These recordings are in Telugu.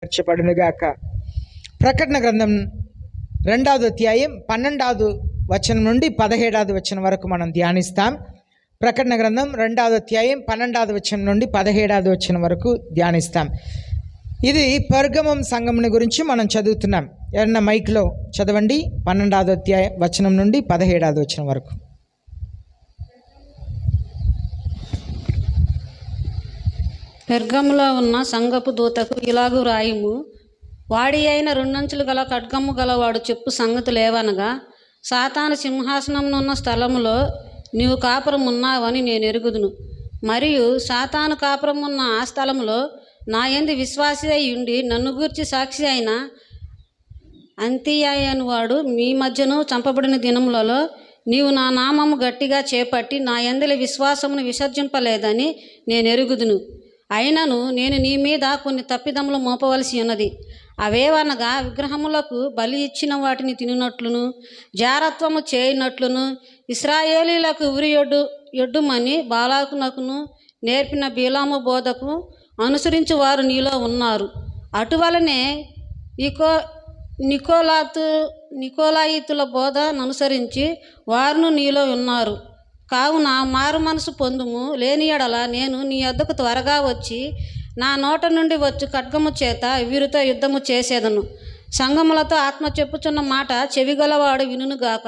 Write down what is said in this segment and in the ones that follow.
మార్చబడునుగాక. ప్రకటన గ్రంథం 2వ అధ్యాయం 12వ వచనం నుండి 17వ వచనం వరకు మనం ధ్యానిస్తాం. ప్రకటన గ్రంథం 2వ అధ్యాయం 12వ వచనం నుండి 17వ వచనం వరకు ధ్యానిస్తాం. ఇది పెర్గమం సంఘముని గురించి మనం చదువుతున్నాం. ఎవరన్నా మైక్లో చదవండి 12వ అధ్యాయం వచనం నుండి 17వ వచనం వరకు. పెర్గములో ఉన్న సంఘపు దూతకు ఇలాగు రాయుము. వాడి అయిన రెండంచులు గల ఖడ్గము గలవాడు చెప్పు సంగతులేవనగా, సాతాను సింహాసనమునున్న స్థలములో నీవు కాపురం ఉన్నావని నేను ఎరుగుదును. మరియు సాతాను కాపురమున్న ఆ స్థలములో నా యందు విశ్వాసి అయి ఉండి నన్ను గూర్చి సాక్షి అయిన అంతియాయ వాడు మీ మధ్యను చంపబడిన దినములలో నీవు నా నామము గట్టిగా చేపట్టి నా యందలి విశ్వాసమును విసర్జింపలేదని నేను ఎరుగుదును. అయినను నేను నీ మీద కొన్ని తప్పిదములు మోపవలసి ఉన్నది. అవేవనగా, విగ్రహములకు బలి ఇచ్చిన వాటిని తినునట్లును, జారత్వము చేయనట్లును, ఇశ్రాయేలీలకు ఉరి యొడ్డుమని బాలాకునకును నేర్పిన బిలాము బోధకు అనుసరించి వారు నీలో ఉన్నారు. అటువలనే నికోలాయితుల బోధను అనుసరించి వారును నీలో ఉన్నారు. కావున మారు మనసు పొందుము. లేని ఎడల నేను నీ యొద్దకు త్వరగా వచ్చి నా నోట నుండి వచ్చు ఖడ్గము చేత వీరితో యుద్ధము చేసేదను. సంఘములతో ఆత్మ చెప్పుచున్న మాట చెవిగలవాడు వినుగాక.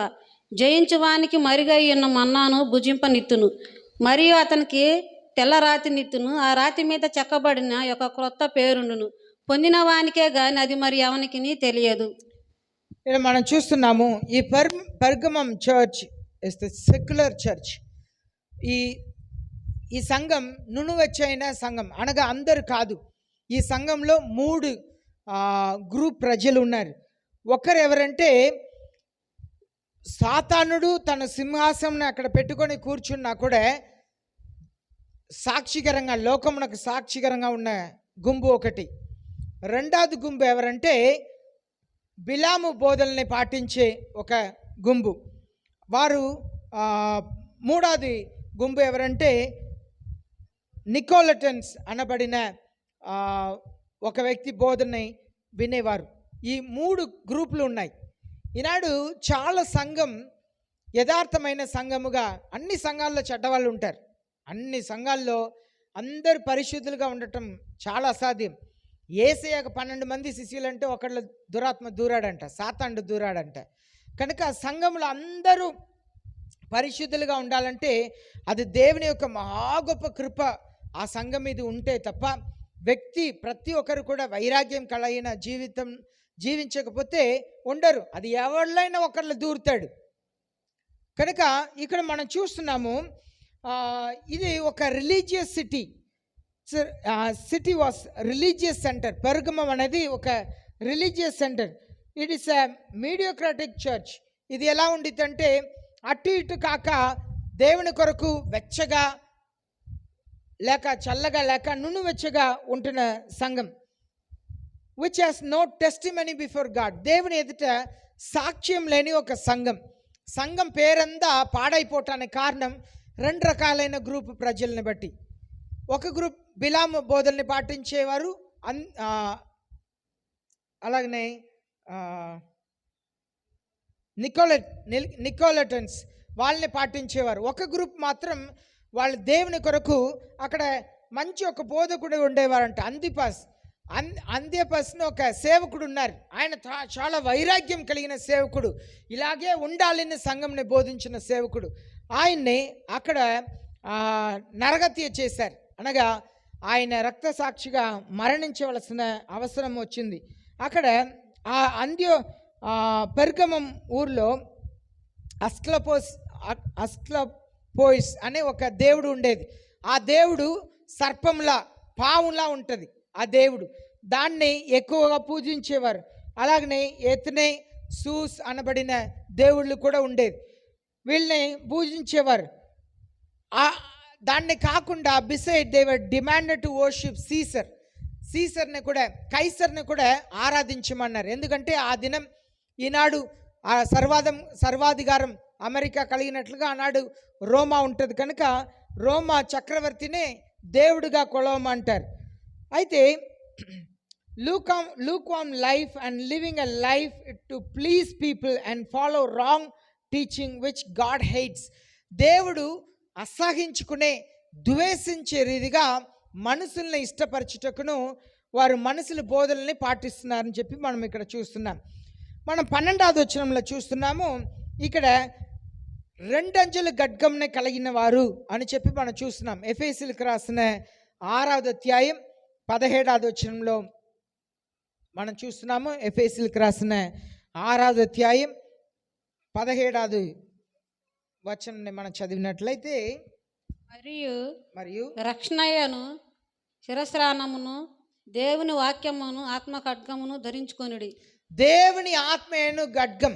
జయించువానికి మరిగై ఉన్న మన్నాను భుజింపనిత్తును, మరియు అతనికి తెల్ల రాతి నిత్తును. ఆ రాతి మీద చెక్కబడిన ఒక క్రొత్త పేరుండును. పొందిన వానికే గాని అది మరి ఎవనికి తెలియదు. మనం చూస్తున్నాము ఈ Pergamum church is the secular church. ఈ సంఘం నునువెచ్చైన సంఘం, అనగా అందరు కాదు. ఈ సంఘంలో 3 గ్రూప్ ప్రజలు ఉన్నారు. ఒకరు ఎవరంటే, సాతానుడు తన సింహాసనం అక్కడ పెట్టుకొని కూర్చున్నా కూడా సాక్షికరంగా, లోకమునకు సాక్షికరంగా ఉన్న గుంపు ఒకటి. రెండవది గుంపు ఎవరంటే, బిలాము బోధల్ని పాటించే ఒక గుంపు వారు. మూడవది గుంపు ఎవరంటే, నికోలటన్స్ అనబడిన ఒక వ్యక్తి బోధనని వినేవారు. ఈ 3 గ్రూపులు ఉన్నాయి. ఈనాడు చాలా సంఘం యథార్థమైన సంఘముగా, అన్ని సంఘాల్లో చెడ్డవాళ్ళు ఉంటారు. అన్ని సంఘాల్లో అందరు పరిశుద్ధులుగా ఉండటం చాలా అసాధ్యం. యేసయ్యకు 12 మంది శిష్యులంటే ఒకళ్ళు దురాత్మ దూరాడంట, సాతానుడు దూరాడంట. కనుక సంఘంలో అందరూ పరిశుద్ధులుగా ఉండాలంటే అది దేవుని యొక్క మహా గొప్ప కృప ఆ సంఘం మీద ఉంటే తప్ప వ్యక్తి ప్రతి ఒక్కరు కూడా వైరాగ్యం కలిగిన జీవితం జీవించకపోతే ఉండరు. అది ఎవరినైనా ఒకళ్ళు దూరుతాడు. కనుక ఇక్కడ మనం చూస్తున్నాము, ఇది ఒక religious city was religious centre. Pergamum అనేది ఒక religious centre. It is a mediocratic church. ఇది ఎలా ఉండిద్దంటే, అటు ఇటు కాక దేవుని కొరకు వెచ్చగా లేక చల్లగా లేక నునువెచ్చగా ఉంటున్న సంఘం. Which has no testimony before God. దేవుని ఎదుట సాక్ష్యం లేని ఒక సంఘం. సంఘం పేరంతా పాడైపోవటానికి కారణం 2 రకాలైన గ్రూప్ ప్రజల్ని బట్టి. ఒక గ్రూప్ బిలాము బోధల్ని పాటించేవారు, అలాగనే నికోలటన్స్ వాళ్ళని పాటించేవారు. ఒక గ్రూప్ మాత్రం వాళ్ళు దేవుని కొరకు అక్కడ మంచి ఒక బోధకుడు ఉండేవారంట. అంత్యపస్ను ఒక సేవకుడు ఉన్నారు. ఆయన చాలా వైరాగ్యం కలిగిన సేవకుడు, ఇలాగే ఉండాలని సంఘంని బోధించిన సేవకుడు. ఆయన్ని అక్కడ నరహత్య చేశారు. అనగా ఆయన రక్తసాక్షిగా మరణించవలసిన అవసరం వచ్చింది. అక్కడ పెర్గమం ఊర్లో అస్క్లపోయిస్ అనే ఒక దేవుడు ఉండేది. ఆ దేవుడు సర్పంలా, పావులా ఉంటుంది. ఆ దేవుడు దాన్ని ఎక్కువగా పూజించేవారు. అలాగనే ఎత్నే సూస్ అనబడిన దేవుళ్ళు కూడా ఉండేది. వీళ్ళని పూజించేవారు. దాన్ని కాకుండా beside they were demanded to worship సీసర్ని కూడా, కైసర్ని కూడా ఆరాధించమన్నారు. ఎందుకంటే ఆ దినం ఈనాడు ఆ సర్వాధికారం అమెరికా కలిగినట్లుగా ఆనాడు రోమా ఉంటుంది. కనుక రోమా చక్రవర్తినే దేవుడిగా కొలవమంటారు. అయితే lukewarm life and living a life to please people and follow wrong teaching which God hates. దేవుడు అసహించుకునే ద్వేషించే రీతిగా మనుషుల్ని ఇష్టపరచుటకును వారు మనుషుల బోధనల్ని పాటిస్తున్నారని చెప్పి మనం ఇక్కడ చూస్తున్నాం. మనం 12వ వచనంలో చూస్తున్నాము, ఇక్కడ రెండంచెల ఖడ్గంని కలిగిన వారు అని చెప్పి మనం చూస్తున్నాం. ఎఫెసీయులకు రాసిన 6వ అధ్యాయం 17వ వచనంలో మనం చూస్తున్నాము. ఎఫెసీయులకు రాసిన 6వ అధ్యాయం 17వ వచనాన్ని మనం చదివినట్లయితే, మరియు రక్షణయ్యను శిరస్రానమును దేవుని వాక్యమును ఆత్మ ఖడ్గమును ధరించుకొనుడి. దేవుని ఆత్మయను ఖడ్గం.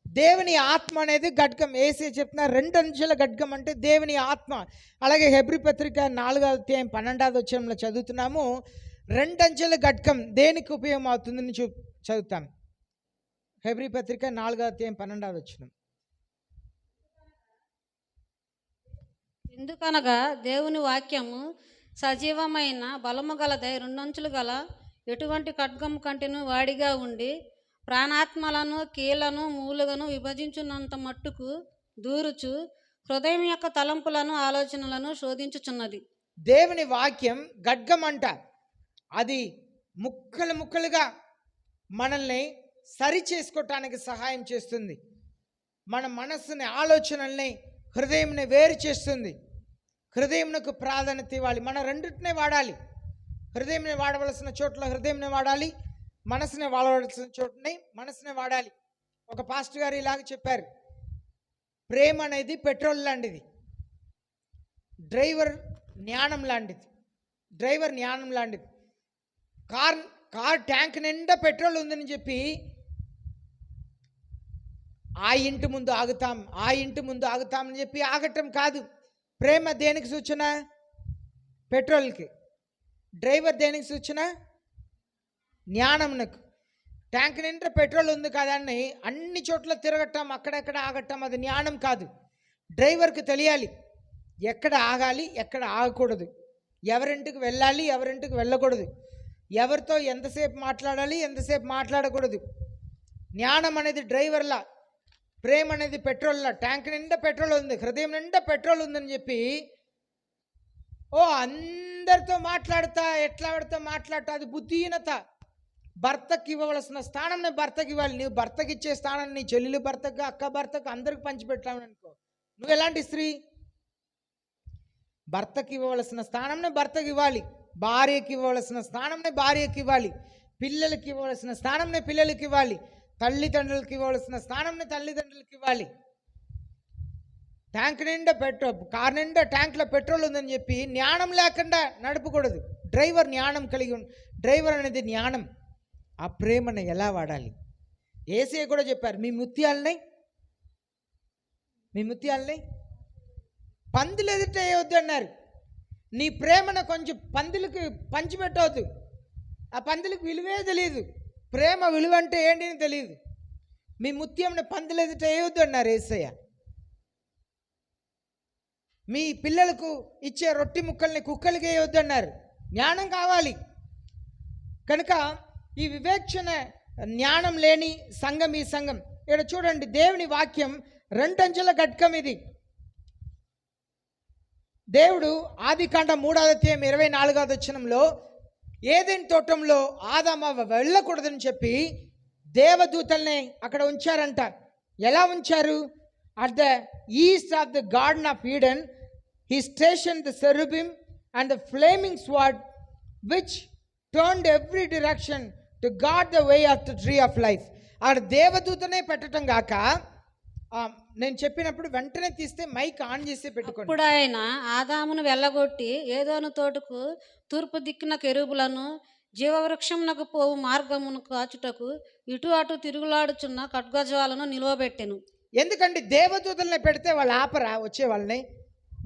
దేవుని ఆత్మ అనేది ఖడ్గం. ఏసీ చెప్తున్న రెండంచెల ఖడ్గం అంటే దేవుని ఆత్మ. అలాగే హెబ్రీ పత్రిక 4వ అధ్యాయం 12వ వచనంలో చదువుతున్నాము, రెండంచెల ఖడ్గం దేనికి ఉపయోగం అవుతుందని చదువుతాం. హెబ్రీ పత్రిక 4వ అధ్యాయం 12వ వచనం. ఎందుకనగా దేవుని వాక్యము సజీవమైన బలము గలదై రెండంచులు గల ఎటువంటి ఖడ్గము కంటేను వాడిగా ఉండి ప్రాణాత్మలను కీళ్లను మూలుగను విభజించున్నంత మట్టుకు దూరుచు హృదయం యొక్క తలంపులను ఆలోచనలను శోధించుచున్నది. దేవుని వాక్యం ఖడ్గం అంట. అది ముక్కలు ముక్కలుగా మనల్ని సరి చేసుకోవటానికి సహాయం చేస్తుంది. మన మనస్సుని, ఆలోచనల్ని, హృదయంని వేరు చేస్తుంది. హృదయంకు ప్రాధాన్యత ఇవ్వాలి. మన రెండింటినే వాడాలి. హృదయంని వాడవలసిన చోట్ల హృదయంని వాడాలి, మనసుని వాడవలసిన చోటనే మనసునే వాడాలి. ఒక పాస్టర్ గారు ఇలాగ చెప్పారు, ప్రేమ అనేది పెట్రోల్ లాంటిది, డ్రైవర్ జ్ఞానం లాంటిది. కార్ ట్యాంక్ నిండా పెట్రోల్ ఉందని చెప్పి ఆ ఇంటి ముందు ఆగుతామని చెప్పి ఆగటం కాదు. ప్రేమ దేనికి సూచన? పెట్రోల్కి. డ్రైవర్ దేనికి సూచన? జ్ఞానంకు. ట్యాంక్ నిండా పెట్రోల్ ఉంది కదా అని అన్ని చోట్ల తిరగటం, అక్కడెక్కడ ఆగటం అది జ్ఞానం కాదు. డ్రైవర్కి తెలియాలి ఎక్కడ ఆగాలి, ఎక్కడ ఆగకూడదు, ఎవరింటికి వెళ్ళాలి, ఎవరింటికి వెళ్ళకూడదు, ఎవరితో ఎంతసేపు మాట్లాడాలి, ఎంతసేపు మాట్లాడకూడదు. జ్ఞానం అనేది డ్రైవర్లా, ప్రేమ అనేది పెట్రోల్లా. ట్యాంక్ నిండా పెట్రోల్ ఉంది, హృదయం నిండా పెట్రోల్ ఉందని చెప్పి అందరితో ఎట్లా పడితే మాట్లాడతా, అది బుద్ధిహీనత. భర్తకి ఇవ్వవలసిన స్థానం భర్తకి ఇవ్వాలి. నువ్వు భర్తకి ఇచ్చే స్థానం నీ చెల్లెలు భర్తకు, అక్క భర్తకు అందరికి పంచిపెట్టామని అనుకో, నువ్వు ఎలాంటి స్త్రీ? భర్తకి ఇవ్వవలసిన స్థానం భర్తకి ఇవ్వాలి, భార్యకి ఇవ్వవలసిన స్థానం భార్యకి ఇవ్వాలి, పిల్లలకి ఇవ్వవలసిన స్థానం పిల్లలకి ఇవ్వాలి, తల్లిదండ్రులకి ఇవ్వవలసిన స్థానం తల్లిదండ్రులకి ఇవ్వాలి. ట్యాంక్ నిండా కార్ నిండా ట్యాంక్లో పెట్రోల్ ఉందని చెప్పి జ్ఞానం లేకుండా నడపకూడదు. డ్రైవర్ జ్ఞానం కలిగి డ్రైవర్ అనేది జ్ఞానం. ఆ ప్రేమను ఎలా వాడాలి? యేసయ్య కూడా చెప్పారు, మీ ముత్యాలని పందులు ఎదుట వేయవద్దు అన్నారు. నీ ప్రేమను కొంచెం పందులకు పంచిపెట్టవద్దు. ఆ పందులకు విలువే తెలియదు, ప్రేమ విలువ అంటే ఏంటిని తెలియదు. మీ ముత్యంని పందులు ఎదుట వేయవద్దు అన్నారు యేసయ్య. మీ పిల్లలకు ఇచ్చే రొట్టి ముక్కల్ని కుక్కలకి వేయవద్దు అన్నారు. జ్ఞానం కావాలి. కనుక ఈ వివేచన జ్ఞానం లేని సంఘం ఈ సంఘం. ఇక్కడ చూడండి, దేవుని వాక్యం రెండంచెల ఖడ్గం. ఇది దేవుడు ఆదికాండ 3వ అధ్యాయం 24వ వచనంలో ఏదెన్ తోటంలో ఆదామవ్వ వెళ్ళకూడదని చెప్పి దేవదూతల్ని అక్కడ ఉంచారంట. ఎలా ఉంచారు? At the east of the garden of Eden he stationed the cherubim and the flaming sword which turned every direction to guard the way of the tree of life. ఆడ దేవదూతనే పెట్టడం గాక, నేను చెప్పినప్పుడు వెంటనే తీస్తే మైక్ ఆన్ చేసి పెట్టుకోండి. ఇప్పుడు ఆయన ఆదామును వెళ్ళగొట్టి ఏదోను తోటకు తూర్పు దిక్కున కెరూబులను జీవవృక్షమునకు పోవు మార్గమును కాచుటకు ఇటు అటు తిరుగులాడుచున్న ఖడ్గజ్వాలను నిలువబెట్టెను. ఎందుకంటే దేవదూతల్ని పెడితే వాళ్ళు ఆపరా? వచ్చే వాళ్ళని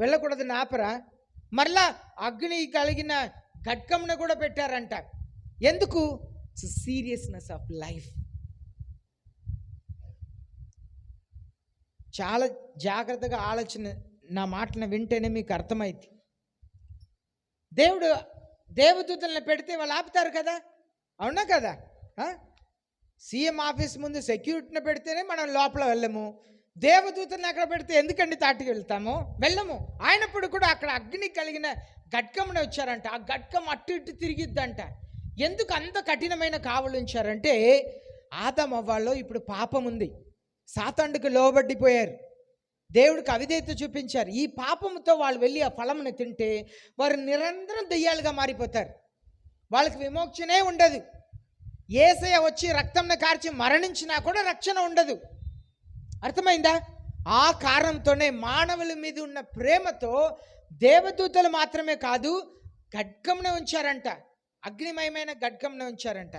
వెళ్ళకూడదని ఆపరా? మరలా అగ్ని కలిగిన ఖడ్గమును కూడా పెట్టారంట. ఎందుకు? Seriousness of life. చాలా జాగ్రత్తగా ఆలోచన, నా మాటను వింటేనే మీకు అర్థమైంది. దేవుడు దేవదూతల్ని పెడితే వాళ్ళు ఆపుతారు కదా. అవునా కదా? సీఎం ఆఫీస్ ముందు సెక్యూరిటీని పెడితేనే మనం లోపల వెళ్ళము. దేవదూతని అక్కడ పెడితే ఎందుకండి తాటికి వెళ్తాము? వెళ్ళము. ఆయనప్పుడు కూడా అక్కడ అగ్ని కలిగిన గట్కమునే వచ్చారంట. ఆ గట్కం అటు ఇటు తిరిగిద్దంట. ఎందుకు అంత కఠినమైన కావలు ఉంచారంటే ఆదాము అవ్వల్లో ఇప్పుడు పాపం ఉంది, సాతానుడికి లోబడ్డిపోయారు, దేవుడికి అవిధేయత చూపించారు. ఈ పాపంతో వాళ్ళు వెళ్ళి ఆ ఫలముని తింటే వారు నిరంతరం దెయ్యాలుగా మారిపోతారు. వాళ్ళకి విమోచనే ఉండదు. యేసయ్య వచ్చి రక్తంను కార్చి మరణించినా కూడా రక్షణ ఉండదు. అర్థమైందా? ఆ కారణంతోనే మానవుల మీద ఉన్న ప్రేమతో దేవదూతలు మాత్రమే కాదు, ఖడ్గంను ఉంచారంట, అగ్నిమయమైన ఖడ్గంను ఉంచారంట.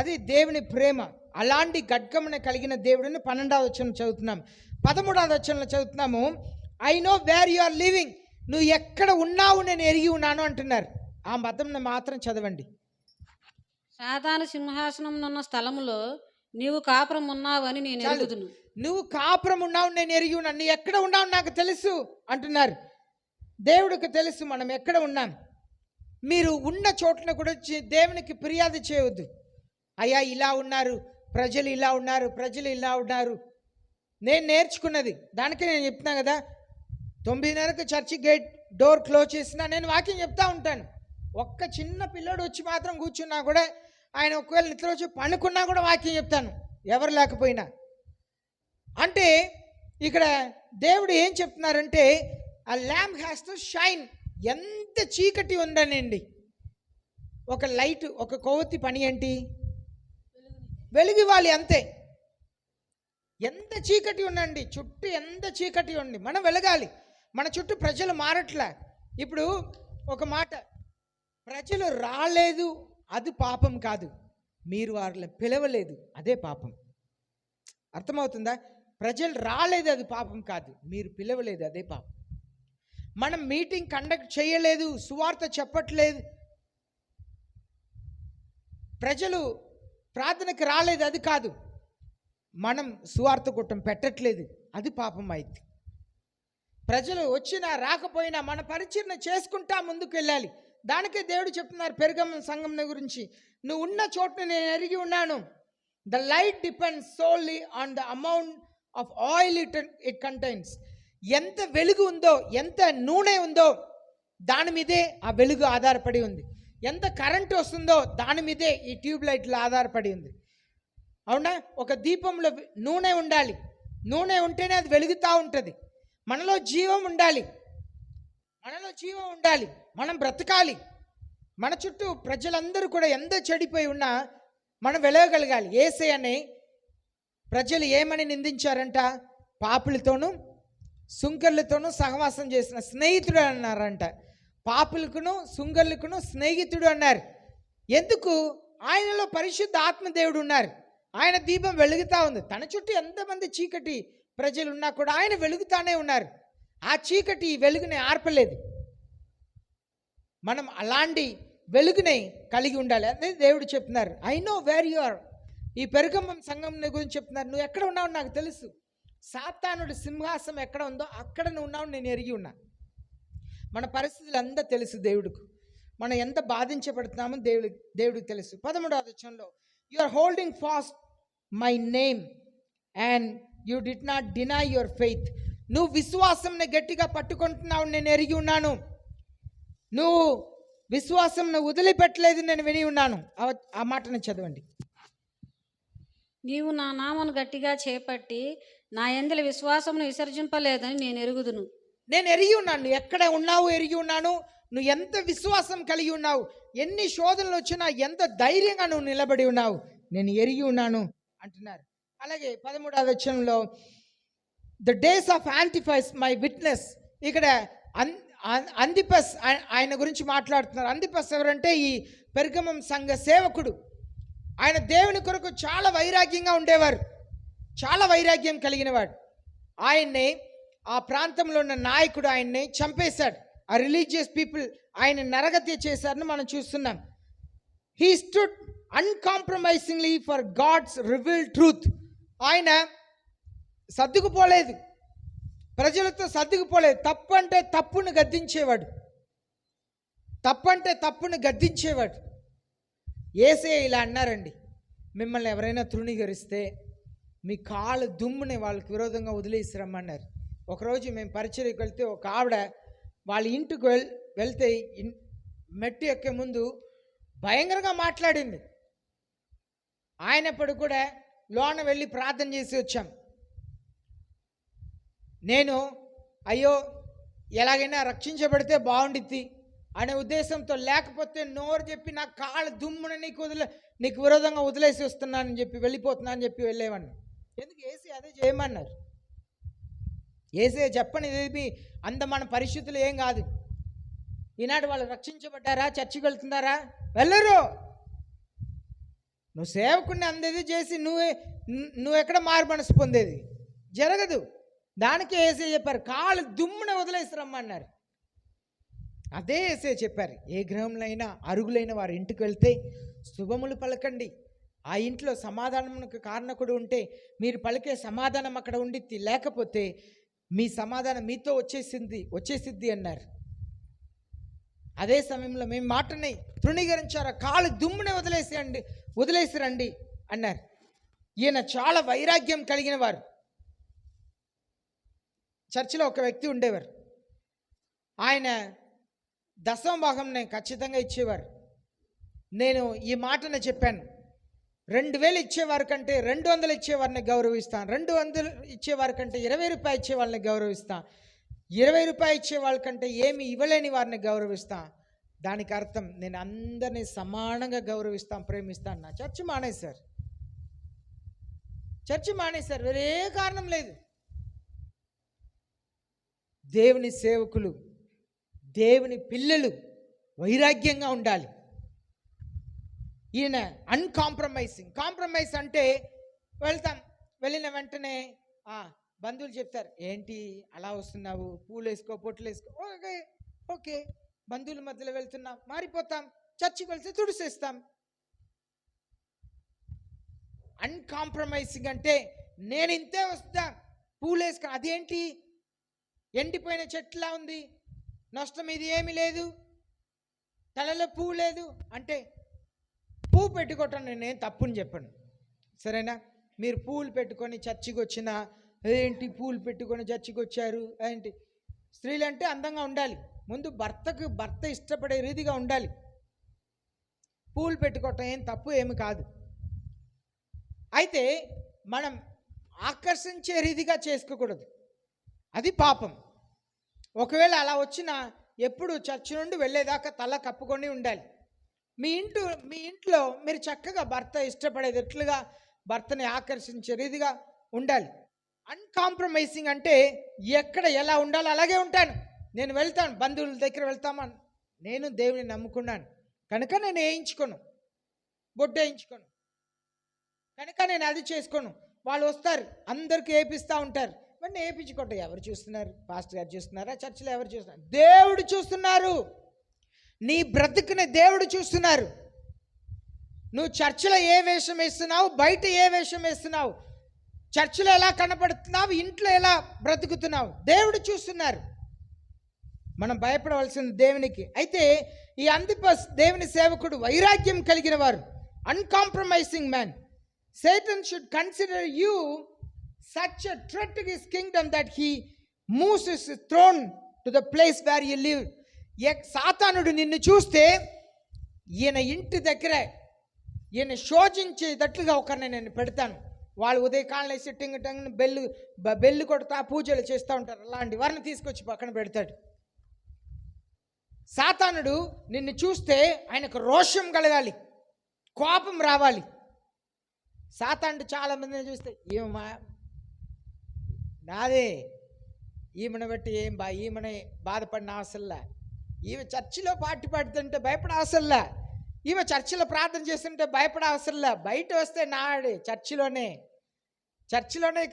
అది దేవుని ప్రేమ. అలాంటి ఖడ్గంను కలిగిన దేవుడిని 12వ వచనం చదువుతున్నాం. 13వ వచనంలో చదువుతున్నాము, I know where you are living. నువ్వు ఎక్కడ ఉన్నావు నేను ఎరిగి ఉన్నాను అంటున్నారు. ఆ మతంను మాత్రం చదవండి. సాతాను సింహాసనం ఉన్న స్థలములో నీవు కాపురం ఉన్నావని నేను ఎరుగుదును. నువ్వు కాపురం ఉన్నావు నేను ఎరిగి ఉన్నాను. నీ ఎక్కడ ఉన్నావు నాకు తెలుసు అంటున్నారు. దేవుడికి తెలుసు మనం ఎక్కడ ఉన్నాం. మీరు ఉన్న చోట్ల కూడా దేవునికి ఫిర్యాదు చేయవద్దు. అయ్యా ఇలా ఉన్నారు ప్రజలు, ఇలా ఉన్నారు ప్రజలు, ఇలా ఉన్నారు. నేను నేర్చుకున్నది దానికి నేను చెప్తున్నా కదా, 9:30కి చర్చి గేట్ డోర్ క్లోజ్ చేసినా నేను వాక్యం చెప్తా ఉంటాను. ఒక్క చిన్న పిల్లడు వచ్చి మాత్రం కూర్చున్నా కూడా, ఆయన ఒకవేళ నిద్ర వచ్చి పండుకున్నా కూడా వాక్యం చెప్తాను, ఎవరు లేకపోయినా. అంటే ఇక్కడ దేవుడు ఏం చెప్తున్నారంటే ఆ ల్యాంప్ హ్యాస్ టు షైన్. ఎంత చీకటి ఉందనండి, ఒక లైట్, ఒక కొవ్వొత్తి పని ఏంటి? వెలుగివ్వాలి అంతే. ఎంత చీకటి ఉండండి, చుట్టూ ఎంత చీకటి ఉంది, మనం వెలగాలి. మన చుట్టూ ప్రజలు మారట్లే. ఇప్పుడు ఒక మాట, ప్రజలు రాలేదు అది పాపం కాదు, మీరు వాళ్ళని పిలవలేదు అదే పాపం. అర్థమవుతుందా? ప్రజలు రాలేదు అది పాపం కాదు, మీరు పిలవలేదు అదే పాపం. మనం మీటింగ్ కండక్ట్ చేయలేదు, సువార్త చెప్పట్లేదు, ప్రజలు ప్రార్థనకి రాలేదు అది కాదు, మనం సువార్త కూటం పెట్టట్లేదు అది పాపం అయింది. ప్రజలు వచ్చినా రాకపోయినా మన పరిచర్య చేసుకుంటా ముందుకు వెళ్ళాలి. దానికే దేవుడు చెప్తున్నారు పెరుగమ సంఘం గురించి, నువ్వు ఉన్న చోటుని నేను ఎరిగి ఉన్నాను. The light depends solely on the amount of oil it contains. ఎంత వెలుగు ఉందో, ఎంత నూనె ఉందో దాని మీదే ఆ వెలుగు ఆధారపడి ఉంది. ఎంత కరెంటు వస్తుందో దాని మీదే ఈ ట్యూబ్ లైట్లు ఆధారపడి ఉంది. అవునా? ఒక దీపంలో నూనె ఉండాలి, నూనె ఉంటేనే అది వెలుగుతూ ఉంటుంది. మనలో జీవం ఉండాలి, మనలో జీవం ఉండాలి, మనం బ్రతకాలి. మన చుట్టూ ప్రజలందరూ కూడా ఎంత చెడిపోయి ఉన్నా మనం వెలగగలగాలి. యేసయ్యని ప్రజలు ఏమని నిందించారంట? పాపులతోనూ సుంకర్లతోనూ సహవాసం చేసిన స్నేహితుడు అన్నారంట. పాపులకును సుంకర్లకును స్నేహితుడు అన్నారు. ఎందుకు? ఆయనలో పరిశుద్ధ ఆత్మదేవుడు ఉన్నారు, ఆయన దీపం వెలుగుతూ ఉంది. తన చుట్టూ ఎంతమంది చీకటి ప్రజలు ఉన్నా కూడా ఆయన వెలుగుతానే ఉన్నారు. ఆ చీకటి ఈ వెలుగుని ఆర్పలేదు. మనం అలాంటి వెలుగుని కలిగి ఉండాలి. అదే దేవుడు చెప్తున్నారు, I know where you are. ఈ పెరుగమ సంఘం గురించి చెప్తున్నారు, నువ్వు ఎక్కడ ఉన్నావు నాకు తెలుసు. సాతానుడి సింహాసనం ఎక్కడ ఉందో అక్కడ నువ్వు ఉన్నావు నేను ఎరిగి ఉన్నా. మన పరిస్థితులు అంతా తెలుసు దేవుడికి, మనం ఎంత బాధించబడుతున్నామో దేవుడికి తెలుసు. 13వ వచనంలో, you are holding fast my name and you did not deny your faith. నువ్వు విశ్వాసంని గట్టిగా పట్టుకుంటున్నావు నేను ఎరిగి ఉన్నాను. నువ్వు విశ్వాసంను వదిలిపెట్టలేదు నేను విని ఉన్నాను. ఆ మాటను చదవండి. నీవు నా నామను గట్టిగా చేపట్టి నా యందలి విశ్వాసమును విసర్జింపలేదని నేను ఎరుగుదును. నేను ఎరిగి ఉన్నాను, నువ్వు ఎక్కడ ఉన్నావు ఎరిగి ఉన్నాను. నువ్వు ఎంత విశ్వాసం కలిగి ఉన్నావు, ఎన్ని శోధనలు వచ్చినా ఎంత ధైర్యంగా నువ్వు నిలబడి ఉన్నావు, నేను ఎరిగి ఉన్నాను అంటున్నారు. అలాగే 13వ వచనంలో, the days of Antipas my witness. ఇక్కడ అందిపస్ ఆయన గురించి మాట్లాడుతున్నారు. అందిపస్ ఎవరంటే ఈ పెరుగమం సంఘ సేవకుడు. ఆయన దేవుని కొరకు చాలా వైరాగ్యంగా ఉండేవారు, చాలా వైరాగ్యం కలిగినవాడు. ఆయన్ని ఆ ప్రాంతంలో ఉన్న నాయకుడు ఆయన్ని చంపేశాడు. ఆ రిలీజియస్ పీపుల్ ఆయన నరగతి చేశారని మనం చూస్తున్నాం. He stood uncompromisingly for God's revealed truth. ఆయన సర్దుకుపోలేదు, ప్రజలతో సర్దుకుపోలేదు. తప్పంటే తప్పును గద్దించేవాడు, తప్పంటే తప్పును గద్దించేవాడు. యేసయ్య ఇలా అన్నారండి, మిమ్మల్ని ఎవరైనా తృణీకరిస్తే మీ కాళ్ళు దుమ్ముని వాళ్ళకి విరోధంగా వదిలేసిరమ్మన్నారు. ఒకరోజు మేము పరిచర్యకు వెళ్తే ఒక ఆవిడ వాళ్ళ ఇంటికి వెళ్తే మెట్టు ఎక్కే ముందు భయంకరంగా మాట్లాడింది. ఆయనప్పుడు కూడా లోన వెళ్ళి ప్రార్థన చేసి వచ్చాం. నేను అయ్యో ఎలాగైనా రక్షించబడితే బాగుండిద్ది అనే ఉద్దేశంతో, లేకపోతే నోరు చెప్పి నా కాళ్ళ దుమ్మున నీకు విరోధంగా వదిలేసి వస్తున్నానని చెప్పి వెళ్ళిపోతున్నా అని చెప్పి వెళ్ళేవాడిని. ఎందుకు ఏసీ అదే చేయమన్నారు. ఏసీ చెప్పని ఏమి మన పరిస్థితులు ఏం కాదు. ఈనాడు వాళ్ళు రక్షించబడ్డారా, చర్చికి వెళ్తున్నారా? వెళ్ళరు. నువ్వు సేవకుడిని అందేది చేసి నువ్వు ఎక్కడ మారు మనసు పొందేది జరగదు. దానికి ఏసే చెప్పారు, కాళ్ళు దుమ్మున వదిలేసి రమ్మన్నారు. అదే ఏసే చెప్పారు, ఏ గృహంలో అయినా అరుగులైన వారి ఇంటికి వెళ్తే శుభములు పలకండి. ఆ ఇంట్లో సమాధానమునకు కారణకుడు ఉంటే మీరు పలికే సమాధానం అక్కడ ఉండిద్ది, లేకపోతే మీ సమాధానం మీతో వచ్చేసిద్ది అన్నారు. అదే సమయంలో మేము మాటని తృణీకరించారా, కాళ్ళు దుమ్మునే వదిలేసి రండి అన్నారు. ఈయన చాలా వైరాగ్యం కలిగిన వారు. చర్చిలో ఒక వ్యక్తి ఉండేవారు. ఆయన దశమ భాగంని ఖచ్చితంగా ఇచ్చేవారు. నేను ఈ మాటనే చెప్పాను, 2000 ఇచ్చేవారి కంటే 200 ఇచ్చేవారిని గౌరవిస్తాను, 200 ఇచ్చేవారి కంటే 20 రూపాయలు ఇచ్చే వాళ్ళని గౌరవిస్తాను, 20 రూపాయలు ఇచ్చే వాళ్ళకంటే ఏమి ఇవ్వలేని వారిని గౌరవిస్తాను. దానికి అర్థం నేను అందరినీ సమానంగా గౌరవిస్తాను, ప్రేమిస్తాను. నా చర్చి మానేశారు, వేరే కారణం లేదు. దేవుని సేవకులు, దేవుని పిల్లలు వైరాగ్యంగా ఉండాలి. ఈయన కాంప్రమైజ్ అంటే వెళ్ళిన వెంటనే బంధువులు చెప్తారు, ఏంటి అలా వస్తున్నావు, పూలు వేసుకో, పొట్లు వేసుకో, ఓకే బంధువుల మధ్యలో వెళ్తున్నాం, మారిపోతాం, చర్చికి వెళ్తే తుడిసేస్తాం. అన్కాంప్రమైజింగ్ అంటే నేను ఇంతే వస్తా, పూలు వేసుకో, అదేంటి ఎండిపోయిన చెట్టులా ఉంది, నష్టం ఇది ఏమీ లేదు, తలలో పువ్వు లేదు అంటే, పువ్వు పెట్టుకోవటం నేనేం తప్పుని చెప్పను, సరేనా? మీరు పూలు పెట్టుకొని చర్చికి వచ్చినా, ఏంటి పూలు పెట్టుకొని చర్చికి వచ్చారు ఏంటి? స్త్రీలు అంటే అందంగా ఉండాలి, ముందు భర్త ఇష్టపడే రీతిగా ఉండాలి. పూలు పెట్టుకోవటం ఏం తప్పు ఏమి కాదు. అయితే మనం ఆకర్షించే రీతిగా చేసుకోకూడదు, అది పాపం. ఒకవేళ అలా వచ్చినా ఎప్పుడు చర్చి నుండి వెళ్ళేదాకా తల కప్పుకొని ఉండాలి. మీ ఇంట్లో మీరు చక్కగా భర్త ఇష్టపడేటట్లుగా భర్తని ఆకర్షించే రీతిగా ఉండాలి. అన్కాంప్రమైజింగ్ అంటే ఎక్కడ ఎలా ఉండాలో అలాగే ఉంటాను, నేను వెళ్తాను, బంధువుల దగ్గర వెళ్తామని, నేను దేవుని నమ్ముకున్నాను కనుక నేను వేయించుకోను, బొడ్డు వేయించుకోను కనుక నేను అది చేసుకోను. వాళ్ళు వస్తారు, అందరికీ వేపిస్తూ ఉంటారు, మరి వేయించుకుంటారు. ఎవరు చూస్తున్నారు? పాస్టర్ గారు చూస్తున్నారా? చర్చిలో ఎవరు చూస్తున్నారు? దేవుడు చూస్తున్నారు. నీ బ్రతుకుని దేవుడు చూస్తున్నారు. నువ్వు చర్చిలో ఏ వేషం వేస్తున్నావు, బయట ఏ వేషం వేస్తున్నావు, చర్చిలో ఎలా కనపడుతున్నావు, ఇంట్లో ఎలా బ్రతుకుతున్నావు, దేవుడు చూస్తున్నారు. మనం భయపడవలసింది దేవునికి. అయితే ఈ అంతిపస్ దేవుని సేవకుడు వైరాగ్యం కలిగిన వారు, uncompromising man. Satan should consider you such a threat to his kingdom that he moves his throne to the place where you live. సాతానుడు నిన్ను చూస్తే ఈయన ఇంటి దగ్గర ఈయన శోధించేటట్లుగా ఒకరిని నేను పెడతాను. వాళ్ళు ఉదయకాలం సిట్టింగ్ టంగ్ బెల్లు కొడతా పూజలు చేస్తూ ఉంటారు, అలాంటి వారిని తీసుకొచ్చి పక్కన పెడతాడు. సాతానుడు నిన్ను చూస్తే ఆయనకు రోషం కలగాలి, కోపం రావాలి. సాతానుడు చాలా మందిని చూస్తే ఏమా నాదే, ఈమెను బట్టి ఈమెను బాధపడిన అవసరంలా, ఈమె చర్చిలో పార్టీ పాడుతుంటే భయపడ అవసరంలా, ఈమె చర్చిలో ప్రార్థన చేస్తుంటే భయపడ అవసరంలా. బయట వస్తే నాడే, చర్చిలోనే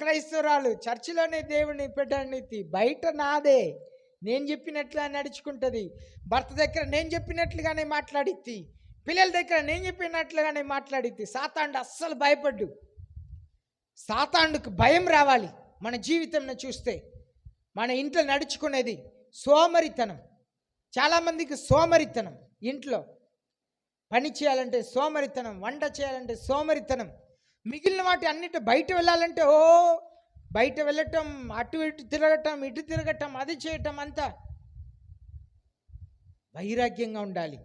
క్రైస్తవురాలు, చర్చిలోనే దేవుని పెట్టడానికి, బయట నాదే, నేను చెప్పినట్లుగా నడుచుకుంటుంది, భర్త దగ్గర నేను చెప్పినట్లుగానే మాట్లాడిద్ది, పిల్లల దగ్గర నేను చెప్పినట్లుగానే మాట్లాడిద్ది. సాతానుడు అస్సలు భయపడ్డు. సాతానుడికి భయం రావాలి మన జీవితంలో చూస్తే. మన ఇంట్లో నడుచుకునేది సోమరితనం, చాలామందికి సోమరితనం ఇంట్లో. పని చేయాలంటే సోమరితనం, వంట చేయాలంటే సోమరితనం, మిగిలిన వాటి అన్నిటి బయట వెళ్ళాలంటే బయట వెళ్ళటం, అటు ఇటు తిరగటం, అది చేయటం, అంతా వైరాగ్యంగా ఉండాలి.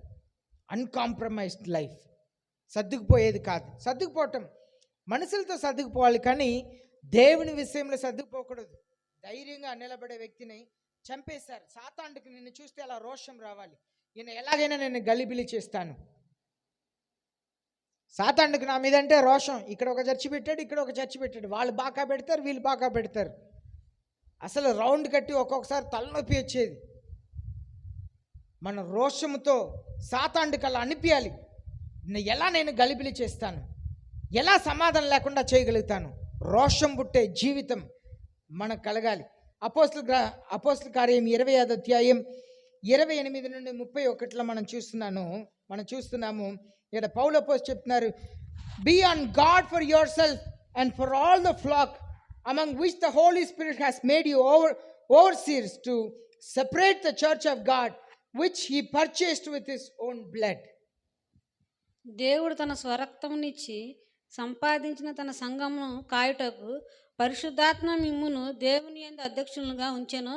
Uncompromised life. సర్దుకుపోయేది కాదు. సర్దుకుపోవటం మనుషులతో సర్దుకుపోవాలి, కానీ దేవుని విషయంలో సర్దుకుపోకూడదు. ధైర్యంగా నిలబడే వ్యక్తిని చంపేశారు. సాతానుడికి నిన్ను చూస్తే అలా రోషం రావాలి, ఈయన ఎలాగైనా నేను గలిబిలి చేస్తాను. సాతానుడికి నా మీద అంటే రోషం. ఇక్కడ ఒక చర్చి పెట్టాడు, ఇక్కడ ఒక చర్చి పెట్టాడు, వాళ్ళు బాగా పెడతారు, వీళ్ళు బాగా పెడతారు. అసలు రౌండ్ కట్టి ఒక్కొక్కసారి తలనొప్పి వచ్చేది. మన రోషముతో సాతానుడికి అలా అనిపించాలి, ఎలా నేను గలిబిలి చేస్తాను, ఎలా సమాధానం లేకుండా చేయగలుగుతాను. రోషం పుట్టే జీవితం మనకు కలగాలి. అపోస్తల కార్యం 25వ అధ్యాయం 28 నుండి 31లో మనం చూస్తున్నాము. ఇక్కడ పౌలు అపోస్తలుడు చెప్తున్నారు, be on guard for your self and for all the flock among which the Holy Spirit has made you overseers to separate the church of God which he purchased with his own blood. దేవుడు తన స్వరక్తమునిచ్చి సంపాదించిన తన సంఘమును కాయుటకు పరిశుద్ధాత్మ మిమ్మును దేవుని యందు అధ్యక్షులుగా ఉంచెను.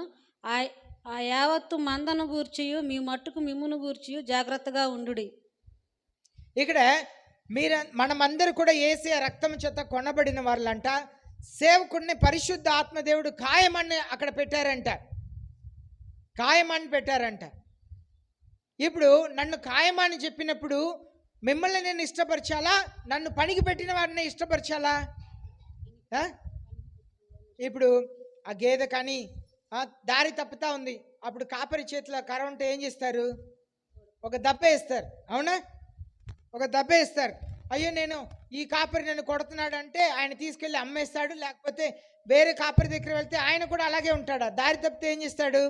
ఆ యావత్తు మందను గూర్చియు మీ మట్టుకు మిమ్మును గూర్చియు జాగ్రత్తగా ఉండుడి. ఇక్కడ మనమందరూ కూడా యేసయ్య రక్తం చేత కొనబడిన వాళ్ళంట. సేవకుడిని పరిశుద్ధ ఆత్మదేవుడు ఖాయమని అక్కడ పెట్టారంట. ఇప్పుడు నన్ను ఖాయమని చెప్పినప్పుడు మిమ్మల్ని నేను ఇష్టపరచాలా, నన్ను పనికి పెట్టిన వారిని ఇష్టపరచాలా? ఇప్పుడు ఆ గేదె కానీ దారి తప్పుతా ఉంది, అప్పుడు కాపరి చేతిలో కర్ర ఉంటే ఏం చేస్తారు? ఒక దెబ్బ వేస్తారు, అవునా? ఒక దెబ్బ వేస్తారు. అయ్యో నేను ఈ కాపరి నన్ను కొడుతున్నాడు అంటే ఆయన తీసుకెళ్ళి అమ్మేస్తాడు, లేకపోతే వేరే కాపరి దగ్గర వెళ్తే ఆయన కూడా అలాగే ఉంటాడు. దారి తప్పితే ఏం చేస్తాడు?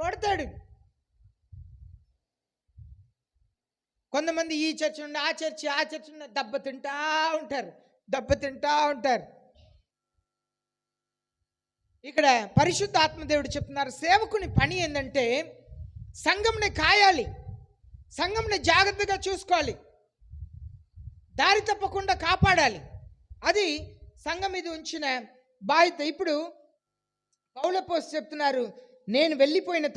కొడతాడు. కొంతమంది ఈ చర్చి నుండి ఆ చర్చి నుండి దెబ్బ తింటా ఉంటారు. ఇక్కడ పరిశుద్ధ ఆత్మదేవుడు చెప్తున్నారు, సేవకుని పని ఏంటంటే సంఘంని కాయాలి, సంఘంని జాగ్రత్తగా చూసుకోవాలి, దారి తప్పకుండా కాపాడాలి. అది సంఘం మీద ఉంచిన బాధ్యత. ఇప్పుడు పౌలు అపోస్తలుడు చెప్తున్నారు, నేను వెళ్ళిపోయిన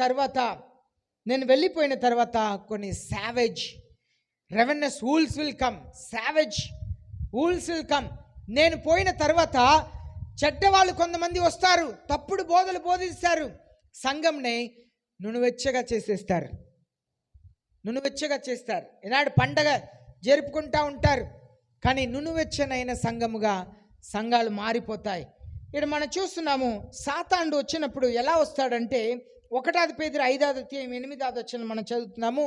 తర్వాత కొన్ని savage ravenous wolves will come. నేను పోయిన తర్వాత చెడ్డవాళ్ళు కొంతమంది వస్తారు, తప్పుడు బోధలు బోధిస్తారు, సంఘంని నునువెచ్చగా చేస్తారు. ఈనాడు పండగ జరుపుకుంటూ ఉంటారు, కానీ నునువెచ్చనైన సంఘముగా సంఘాలు మారిపోతాయి. ఇక్కడ మనం చూస్తున్నాము, సాతానుడు వచ్చినప్పుడు ఎలా వస్తాడంటే 1 పేతురు 5వ అధ్యాయం 8వ వచనం మనం చదువుతున్నాము,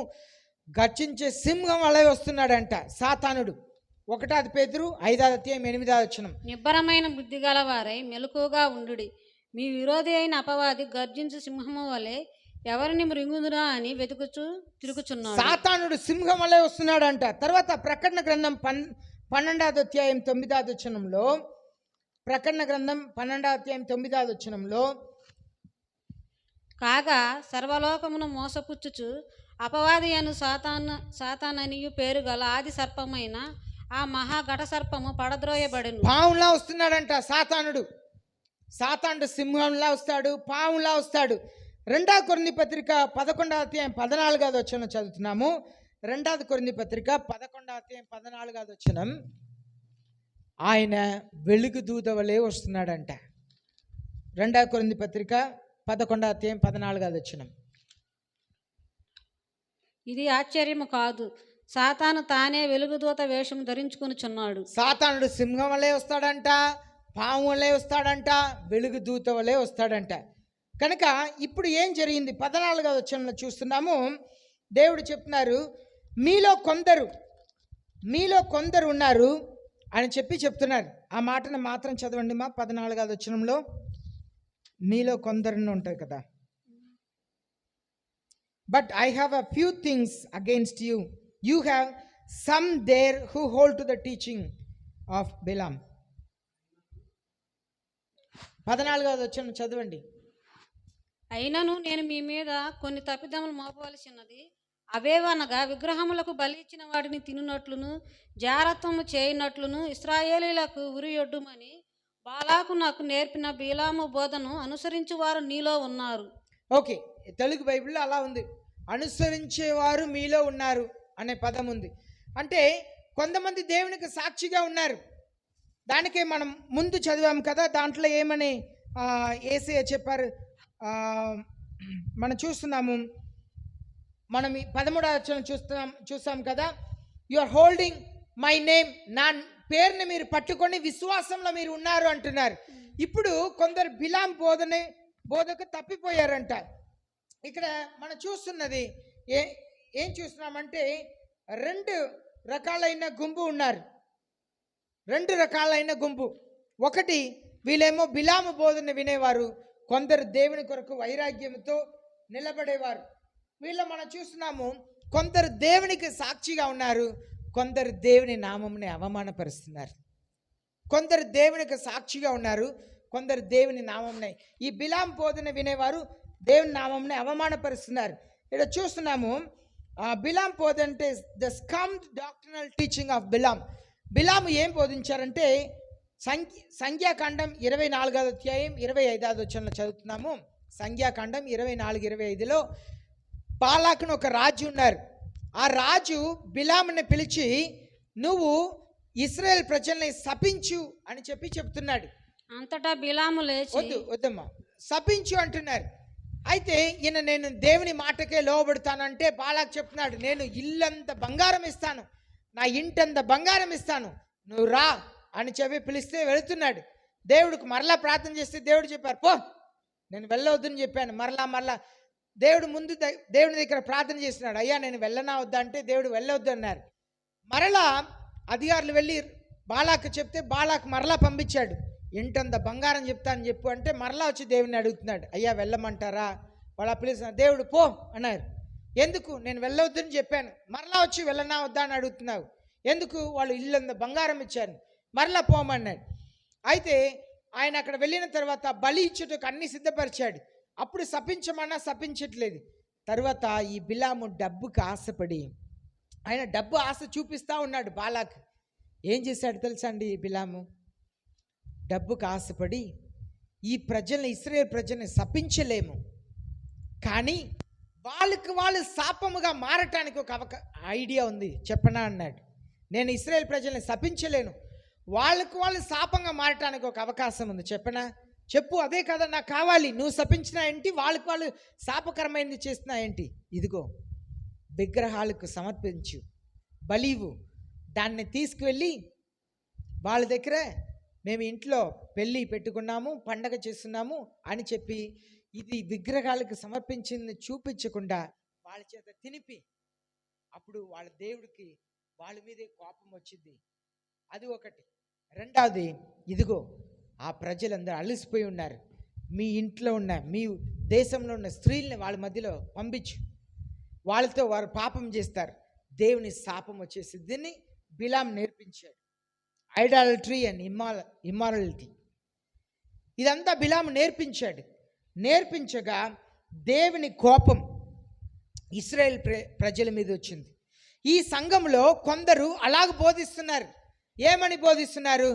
గర్జించే సింహం అలా వస్తున్నాడంట సాతానుడు. 1 పేతురు 5వ అధ్యాయం 8వ వచనం, నిబ్బరమైన బుద్ధి గల వారై మెలకువగా ఉండుడి, మీ విరోధి అయిన అపవాది గర్జించు సింహము వలె ఎవరిని మృంగుదురా అని వెతుకుచూ తిరుగుచున్నాడు. సాతానుడు సింహం వలె వస్తున్నాడంట. తర్వాత ప్రకటన గ్రంథం 12వ అధ్యాయం 9వ వచనంలో, కాగా సర్వలోకమును మోసపుచ్చుచు అపవాది అను సాతాననియు పేరు గల ఆది సర్పమైన ఆ మహాఘట సర్పము పడద్రోయబడెను. పావులా వస్తున్నాడంట సాతానుడు సింహంలా వస్తాడు, పావులా వస్తాడు. 2 కొరింథీ పత్రిక 11వ అధ్యాయం 14వ వచనం చదువుతున్నాము. 2 కొరింథీ పత్రిక 11వ అధ్యాయం 14వ వచనం, ఆయన వెలుగు దూత వలె వస్తున్నాడంట. 2 కొరింథీ పత్రిక 11వ అధ్యాయం 14వ వచనం, ఇది ఆశ్చర్యము కాదు, సాతాను తానే వెలుగుదూత వేషం ధరించుకొనుచున్నాడు. సాతానుడు సింహం వలె వస్తాడంట, పాము వలె వస్తాడంట, వెలుగు దూత వలె వస్తాడంట. కనుక ఇప్పుడు ఏం జరిగింది? 14వ వచనంలో చూస్తున్నాము, దేవుడు చెప్తున్నారు, మీలో కొందరు ఉన్నారు అని చెప్తున్నారు. ఆ మాటను మాత్రం చదవండి మా 14వ వచనంలో. మీలో కొందరు ఉంటుంది కదా, but I have a few things against you. You have some there who hold to the teaching of Balaam. 14వ వచనం చదవండి. అయినను నేను మీ మీద కొన్ని తప్పిదములు మోపవలసినది, అవేవనగా విగ్రహములకు బలి ఇచ్చిన వాటిని తినునట్లును జారత్వము చేయనట్లును ఇశ్రాయేలీలకు ఉరియొడ్డుమని బాలాకు నాకు నేర్పిన బీలాము బోధను అనుసరించువారు నీలో ఉన్నారు. ఓకే, తెలుగు బైబిల్లో అలా ఉంది, అనుసరించేవారు మీలో ఉన్నారు అనే పదం ఉంది. అంటే కొంతమంది దేవునికి సాక్షిగా ఉన్నారు. దానికే మనం ముందు చదివాం కదా, దాంట్లో ఏమని యేసయ్య చెప్పారు, మనం చూస్తున్నాము, మనం ఈ 13వ వచనం చూస్తాం కదా, you are holding my name, నా పేరుని మీరు పట్టుకొని విశ్వాసంలో మీరు ఉన్నారు అంటున్నారు. ఇప్పుడు కొందరు బిలాం బోధకు తప్పిపోయారంట. ఇక్కడ మనం చూస్తున్నది ఏం చూస్తున్నామంటే 2 రకాలైన గుంపు ఉన్నారు. 2 రకాలైన గుంపు. ఒకటి, వీళ్ళేమో బిలాము బోధన వినేవారు, కొందరు దేవుని కొరకు వైరాగ్యంతో నిలబడేవారు. వీళ్ళ మనం చూస్తున్నాము, కొందరు దేవునికి సాక్షిగా ఉన్నారు, కొందరు దేవుని నామంని అవమానపరుస్తున్నారు. కొందరు దేవునికి సాక్షిగా ఉన్నారు, కొందరు దేవుని నామంని, ఈ బిలాం బోధన వినేవారు దేవుని నామంని అవమానపరుస్తున్నారు. ఇక్కడ చూస్తున్నాము, బిలాం బోధన అంటే the scammed doctrinal teaching of Balaam. Balaam ఏం బోధించారంటే, సంఖ్యాకాండం 24వ అధ్యాయం 25వ వచనంలో చదువుతున్నాము. సంఖ్యాకాండం 24:25లో బాలాకును ఒక రాజు ఉన్నారు. ఆ రాజు బిలాముని పిలిచి, నువ్వు ఇశ్రాయేల్ ప్రజల్ని శపించు అని చెప్తున్నాడు. అంతటా బిలాము లేచి, వద్దమ్మా, శపించు అంటున్నారు. అయితే ఈయన నేను దేవుని మాటకే లోబడతానంటే బాలాకు చెప్తున్నాడు, నేను ఇల్లంత బంగారం ఇస్తాను, నా ఇంటంత బంగారం ఇస్తాను, నువ్వు రా అని చెప్పి పిలిస్తే వెళుతున్నాడు. దేవుడికి మరలా ప్రార్థన చేస్తే దేవుడు చెప్పారు, పో, నేను వెళ్ళవద్దని చెప్పాను. మరలా దేవుడు ముందు దేవుని దగ్గర ప్రార్థన చేస్తున్నాడు, అయ్యా నేను వెళ్ళనా వద్దా అంటే దేవుడు వెళ్ళవద్దు అన్నారు. మరలా అధికారులు వెళ్ళి బాలాకు చెప్తే బాలాకు మరలా పంపించాడు, ఇంటంత బంగారం చెప్తాను చెప్పు అంటే మరలా వచ్చి దేవుని అడుగుతున్నాడు, అయ్యా వెళ్ళమంటారా? వాళ్ళ పిలిచిన దేవుడు పో అన్నారు. ఎందుకు? నేను వెళ్ళవద్దని చెప్పాను. మరలా వచ్చి వెళ్ళనా వద్దా అని అడుగుతున్నావు ఎందుకు? వాళ్ళు ఇల్లంత బంగారం ఇచ్చాను, మరలా పోమన్నాడు. అయితే ఆయన అక్కడ వెళ్ళిన తర్వాత బలి ఇచ్చుటకు అన్ని సిద్ధపరిచాడు. అప్పుడు శపించమన్నా శపించట్లేదు. తర్వాత ఈ బిలాము డబ్బుకి ఆశపడి, ఆయన డబ్బు ఆశ చూపిస్తూ ఉన్నాడు బాలాకు. ఏం చేశాడు తెలుసా అండి? ఈ బిలాము డబ్బుకు ఆశపడి, ఈ ప్రజల్ని, ఇశ్రాయేల్ ప్రజల్ని శపించలేము, కానీ వాళ్ళు శాపముగా మారటానికి ఒక ఐడియా ఉంది, చెప్పనా అన్నాడు. నేను ఇశ్రాయేల్ ప్రజల్ని శపించలేను, వాళ్ళు శాపంగా మారటానికి ఒక అవకాశం ఉంది, చెప్పనా? చెప్పు, అదే కదా నాకు కావాలి. నువ్వు శపించినా ఏంటి, వాళ్ళు శాపకరమైనది చేస్తున్నా ఏంటి? ఇదిగో విగ్రహాలకు సమర్పించు, బలివు, దాన్ని తీసుకువెళ్ళి వాళ్ళ దగ్గర మేము ఇంట్లో పెళ్ళి పెట్టుకున్నాము, పండగ చేస్తున్నాము అని చెప్పి ఇది విగ్రహాలకు సమర్పించింది చూపించకుండా వాళ్ళ చేత తినిపి, అప్పుడు వాళ్ళ దేవుడికి వాళ్ళ మీదే కోపం వచ్చింది. అది ఒకటి. రెండవది, ఇదిగో ఆ ప్రజలందరూ అలసిపోయి ఉన్నారు, మీ ఇంట్లో ఉన్న, మీ దేశంలో ఉన్న స్త్రీల్ని వాళ్ళ మధ్యలో పంపించు, వాళ్ళతో వారు పాపం చేస్తారు, దేవుని శాపం వచ్చేసి. దీన్ని బిలాం నేర్పించాడు, ఐడాలట్రీ అండ్ ఇమ్మారలిటీ. ఇదంతా బిలాము నేర్పించాడు. నేర్పించగా దేవుని కోపం ఇశ్రాయేల్ ప్రజల మీద వచ్చింది. ఈ సంఘంలో కొందరు అలాగ బోధిస్తున్నారు. ఏమని బోధిస్తున్నారు?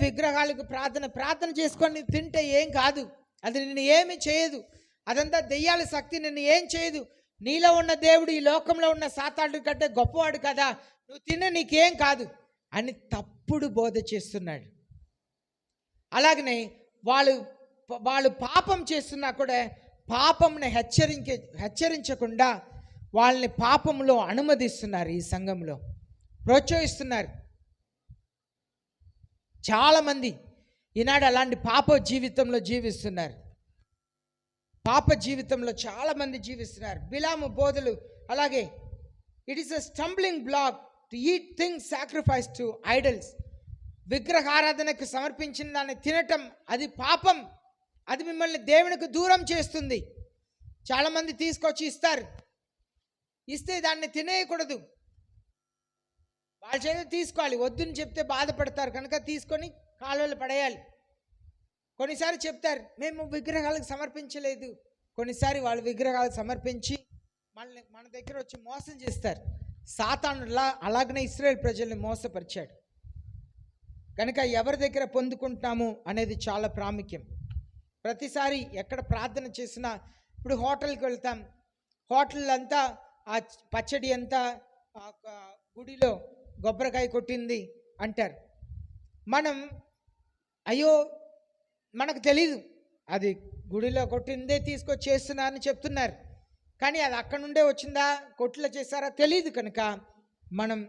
విగ్రహాలకు ప్రార్థన చేసుకొని తింటే ఏం కాదు, అది నిన్ను ఏమి చేయదు, అదంతా దెయ్యాల శక్తి నిన్ను ఏం చేయదు, నీలో ఉన్న దేవుడు ఈ లోకంలో ఉన్న సాతాడు కంటే గొప్పవాడు కదా, నువ్వు తిన్న నీకేం కాదు అని తప్పుడు బోధ చేస్తున్నాడు. అలాగనే వాళ్ళు పాపం చేస్తున్నా కూడా పాపంని హెచ్చరించకుండా వాళ్ళని పాపంలో అనుమతిస్తున్నారు. ఈ సంఘంలో ప్రోత్సహిస్తున్నారు. చాలామంది ఈనాడు అలాంటి పాప జీవితంలో జీవిస్తున్నారు. పాప జీవితంలో చాలామంది జీవిస్తున్నారు. బిలాము బోధలు అలాగే. It is a stumbling block to eat things sacrifice to idols. విగ్రహారాధనకు సమర్పించిన దాన్ని తినటం అది పాపం, అది మిమ్మల్ని దేవునికి దూరం చేస్తుంది. చాలామంది తీసుకొచ్చి ఇస్తే దాన్ని తినేయకూడదు, వాళ్ళ చేత తీసుకోవాలి. వద్దని చెప్తే బాధపడతారు కనుక తీసుకొని కాలువలు పడేయాలి. కొన్నిసారి చెప్తారు మేము విగ్రహాలకు సమర్పించలేదు, కొన్నిసారి వాళ్ళు విగ్రహాలకు సమర్పించి మన దగ్గర వచ్చి మోసం చేస్తారు. సాతానులా అలాగనే ఇశ్రాయేల్ ప్రజల్ని మోసపరిచాడు. కనుక ఎవరి దగ్గర పొందుకుంటున్నాము అనేది చాలా ప్రాముఖ్యం. ప్రతిసారి ఎక్కడ ప్రార్థన చేసినా, ఇప్పుడు హోటల్కి వెళ్తాం, హోటల్ అంతా ఆ పచ్చడి అంతా గుడిలో కొబ్బరికాయ కొట్టింది అంటారు. మనం అయ్యో మనకు తెలీదు అది గుడిలో కొట్టిందే తీసుకొచ్చి చేస్తున్నారని చెప్తున్నారు, కానీ అది అక్కడ నుండే వచ్చిందా కొట్లో చేశారా తెలియదు. కనుక మనం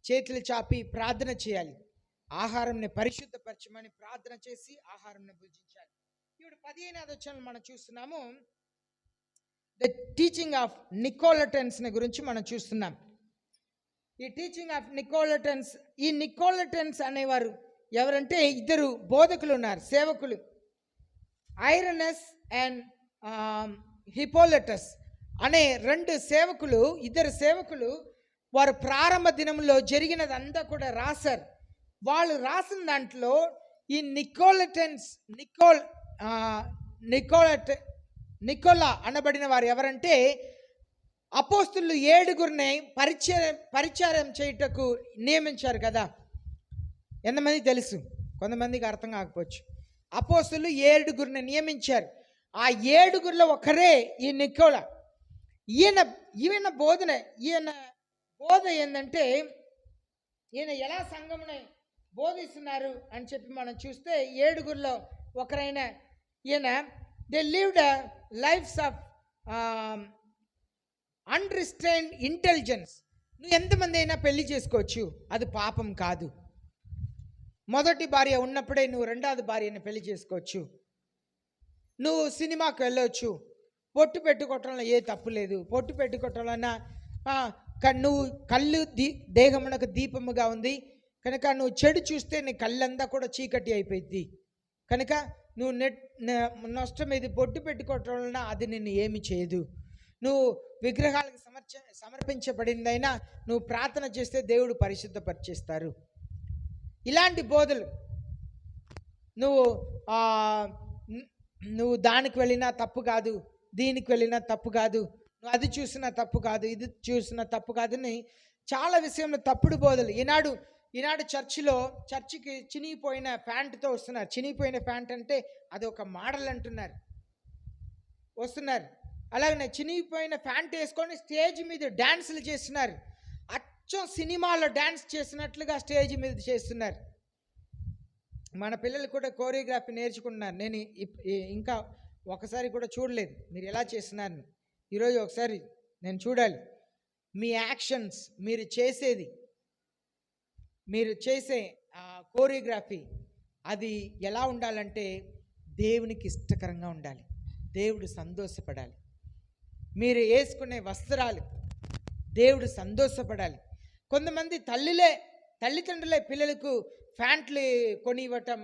చేతులు చాపి ప్రార్థన చేయాలి. ఆహారంని పరిశుద్ధపరచమని ప్రార్థన చేసి ఆహారంని భుజించాలి. ఇప్పుడు 15వ వచనంలో మనం చూస్తున్నాము, ద టీచింగ్ ఆఫ్ నికోలటన్స్ గురించి మనం చూస్తున్నాం. ఈ టీచింగ్ ఆఫ్ నికోలటన్స్, ఈ నికోలటన్స్ అనేవారు ఎవరంటే ఇద్దరు బోధకులు ఉన్నారు, సేవకులు, ఐరనస్ అండ్ హిపోలటస్ అనే ఇద్దరు సేవకులు వారు ప్రారంభ దినంలో జరిగినదంతా కూడా రాశారు. వాళ్ళు రాసిన దాంట్లో ఈ నికోలా అనబడిన వారు ఎవరంటే అపోస్తులు 7 పరిచయం చేయుటకు నియమించారు కదా. ఎంతమంది తెలుసు? కొంతమందికి అర్థం కాకపోవచ్చు. అపోస్తులు 7 నియమించారు. ఆ 7 ఒకరే ఈ నికోలా. ఈయన బోధ ఏంటంటే ఈయన ఎలా సంఘముని బోధిస్తున్నారు అని చెప్పి మనం చూస్తే 7 ఒకరైన ఈయన they lived lifes of unrestrained intelligence. నువ్వు ఎంతమంది అయినా పెళ్లి చేసుకోవచ్చు, అది పాపం కాదు. మొదటి భార్య ఉన్నప్పుడే నువ్వు రెండవది భార్యని పెళ్లి చేసుకోవచ్చు. నువ్వు సినిమాకి వెళ్ళవచ్చు, పొట్టు పెట్టుకోవటంలో ఏ తప్పు లేదు. పొట్టు పెట్టుకోవటంలో నువ్వు కళ్ళు దేహమునకు దీపముగా ఉంది కనుక నువ్వు చెడు చూస్తే నీ కళ్ళంతా కూడా చీకటి అయిపోయింది. కనుక నువ్వు నష్టం ఇది. పొట్టు పెట్టుకోవటం వలన అది నిన్ను ఏమి చేయదు. నువ్వు విగ్రహాలకు సమర్పించబడిందైనా నువ్వు ప్రార్థన చేస్తే దేవుడు పరిశుద్ధపరిచేస్తారు. ఇలాంటి బోధలు నువ్వు దానికి వెళ్ళినా తప్పు కాదు, దీనికి వెళ్ళినా తప్పు కాదు, నువ్వు అది చూసినా తప్పు కాదు, ఇది చూసినా తప్పు కాదని చాలా విషయంలో తప్పుడు బోధలు. ఈనాడు చర్చికి చినిగిపోయిన ప్యాంటుతో వస్తున్నారు. చినిగిపోయిన ప్యాంట్ అంటే అది ఒక మోడల్ అంటున్నారు, వస్తున్నారు. అలాగనే చినిగిపోయిన ప్యాంట్ వేసుకొని స్టేజ్ మీద డ్యాన్సులు చేస్తున్నారు. అచ్చం సినిమాలో డ్యాన్స్ చేసినట్లుగా స్టేజ్ మీద చేస్తున్నారు. మన పిల్లలు కూడా కోరియోగ్రఫీ నేర్చుకుంటున్నారు. నేను ఇంకా ఒకసారి కూడా చూడలేదు మీరు ఎలా చేస్తున్నారు. ఈరోజు ఒకసారి నేను చూడాలి. మీ యాక్షన్స్, మీరు చేసే కోరియోగ్రఫీ అది ఎలా ఉండాలంటే దేవునికి ఇష్టకరంగా ఉండాలి, దేవుడు సంతోషపడాలి. మీరు వేసుకునే వస్త్రాలు దేవుడు సంతోషపడాలి. కొంతమంది తల్లిదండ్రులే పిల్లలకు ప్యాంట్లు కొనివ్వటం,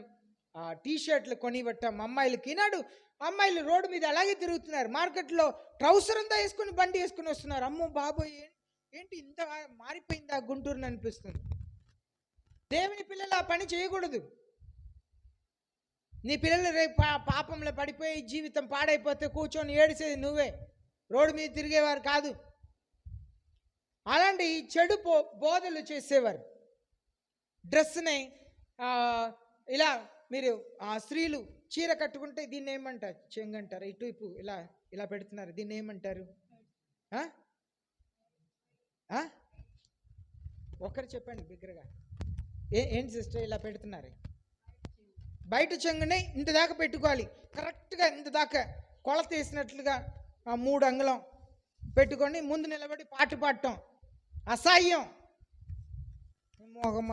టీషర్ట్లు కొనివ్వటం అమ్మాయిలకి. ఈనాడు అమ్మాయిలు రోడ్డు మీద అలాగే తిరుగుతున్నారు. మార్కెట్లో ట్రౌసర్ అంతా వేసుకొని బండి వేసుకొని వస్తున్నారు. అమ్మో బాబోయ్, ఏంటి ఇంత మారిపోయిందా గుంటూరుని అనిపిస్తుంది. దేవుని పిల్లలు ఆ పని చేయకూడదు. నీ పిల్లలు రేపు పాపంలో పడిపోయి జీవితం పాడైపోతే కూర్చొని ఏడిసేది నువ్వే, రోడ్డు మీద తిరిగేవారు కాదు. అలాంటి చెడు బోధలు చేసేవారు. డ్రెస్ని ఇలా మీరు స్త్రీలు చీర కట్టుకుంటే దీన్ని ఏమంటారు? చెంగంటారు. ఇటువైపు ఇలా ఇలా పెడుతున్నారు, దీన్ని ఏమంటారు? ఒక్కరు చెప్పండి బిగ్గరగా. ఏంటి సిస్టర్ ఇలా పెడుతున్నారు? బయట చెంగుని ఇంత దాకా పెట్టుకోవాలి, కరెక్ట్గా ఇంత దాకా కొలత వేసినట్లుగా 3 అంగుళం పెట్టుకొని ముందు నిలబడి పాట పాడటం అసహ్యం. మోగమ్మ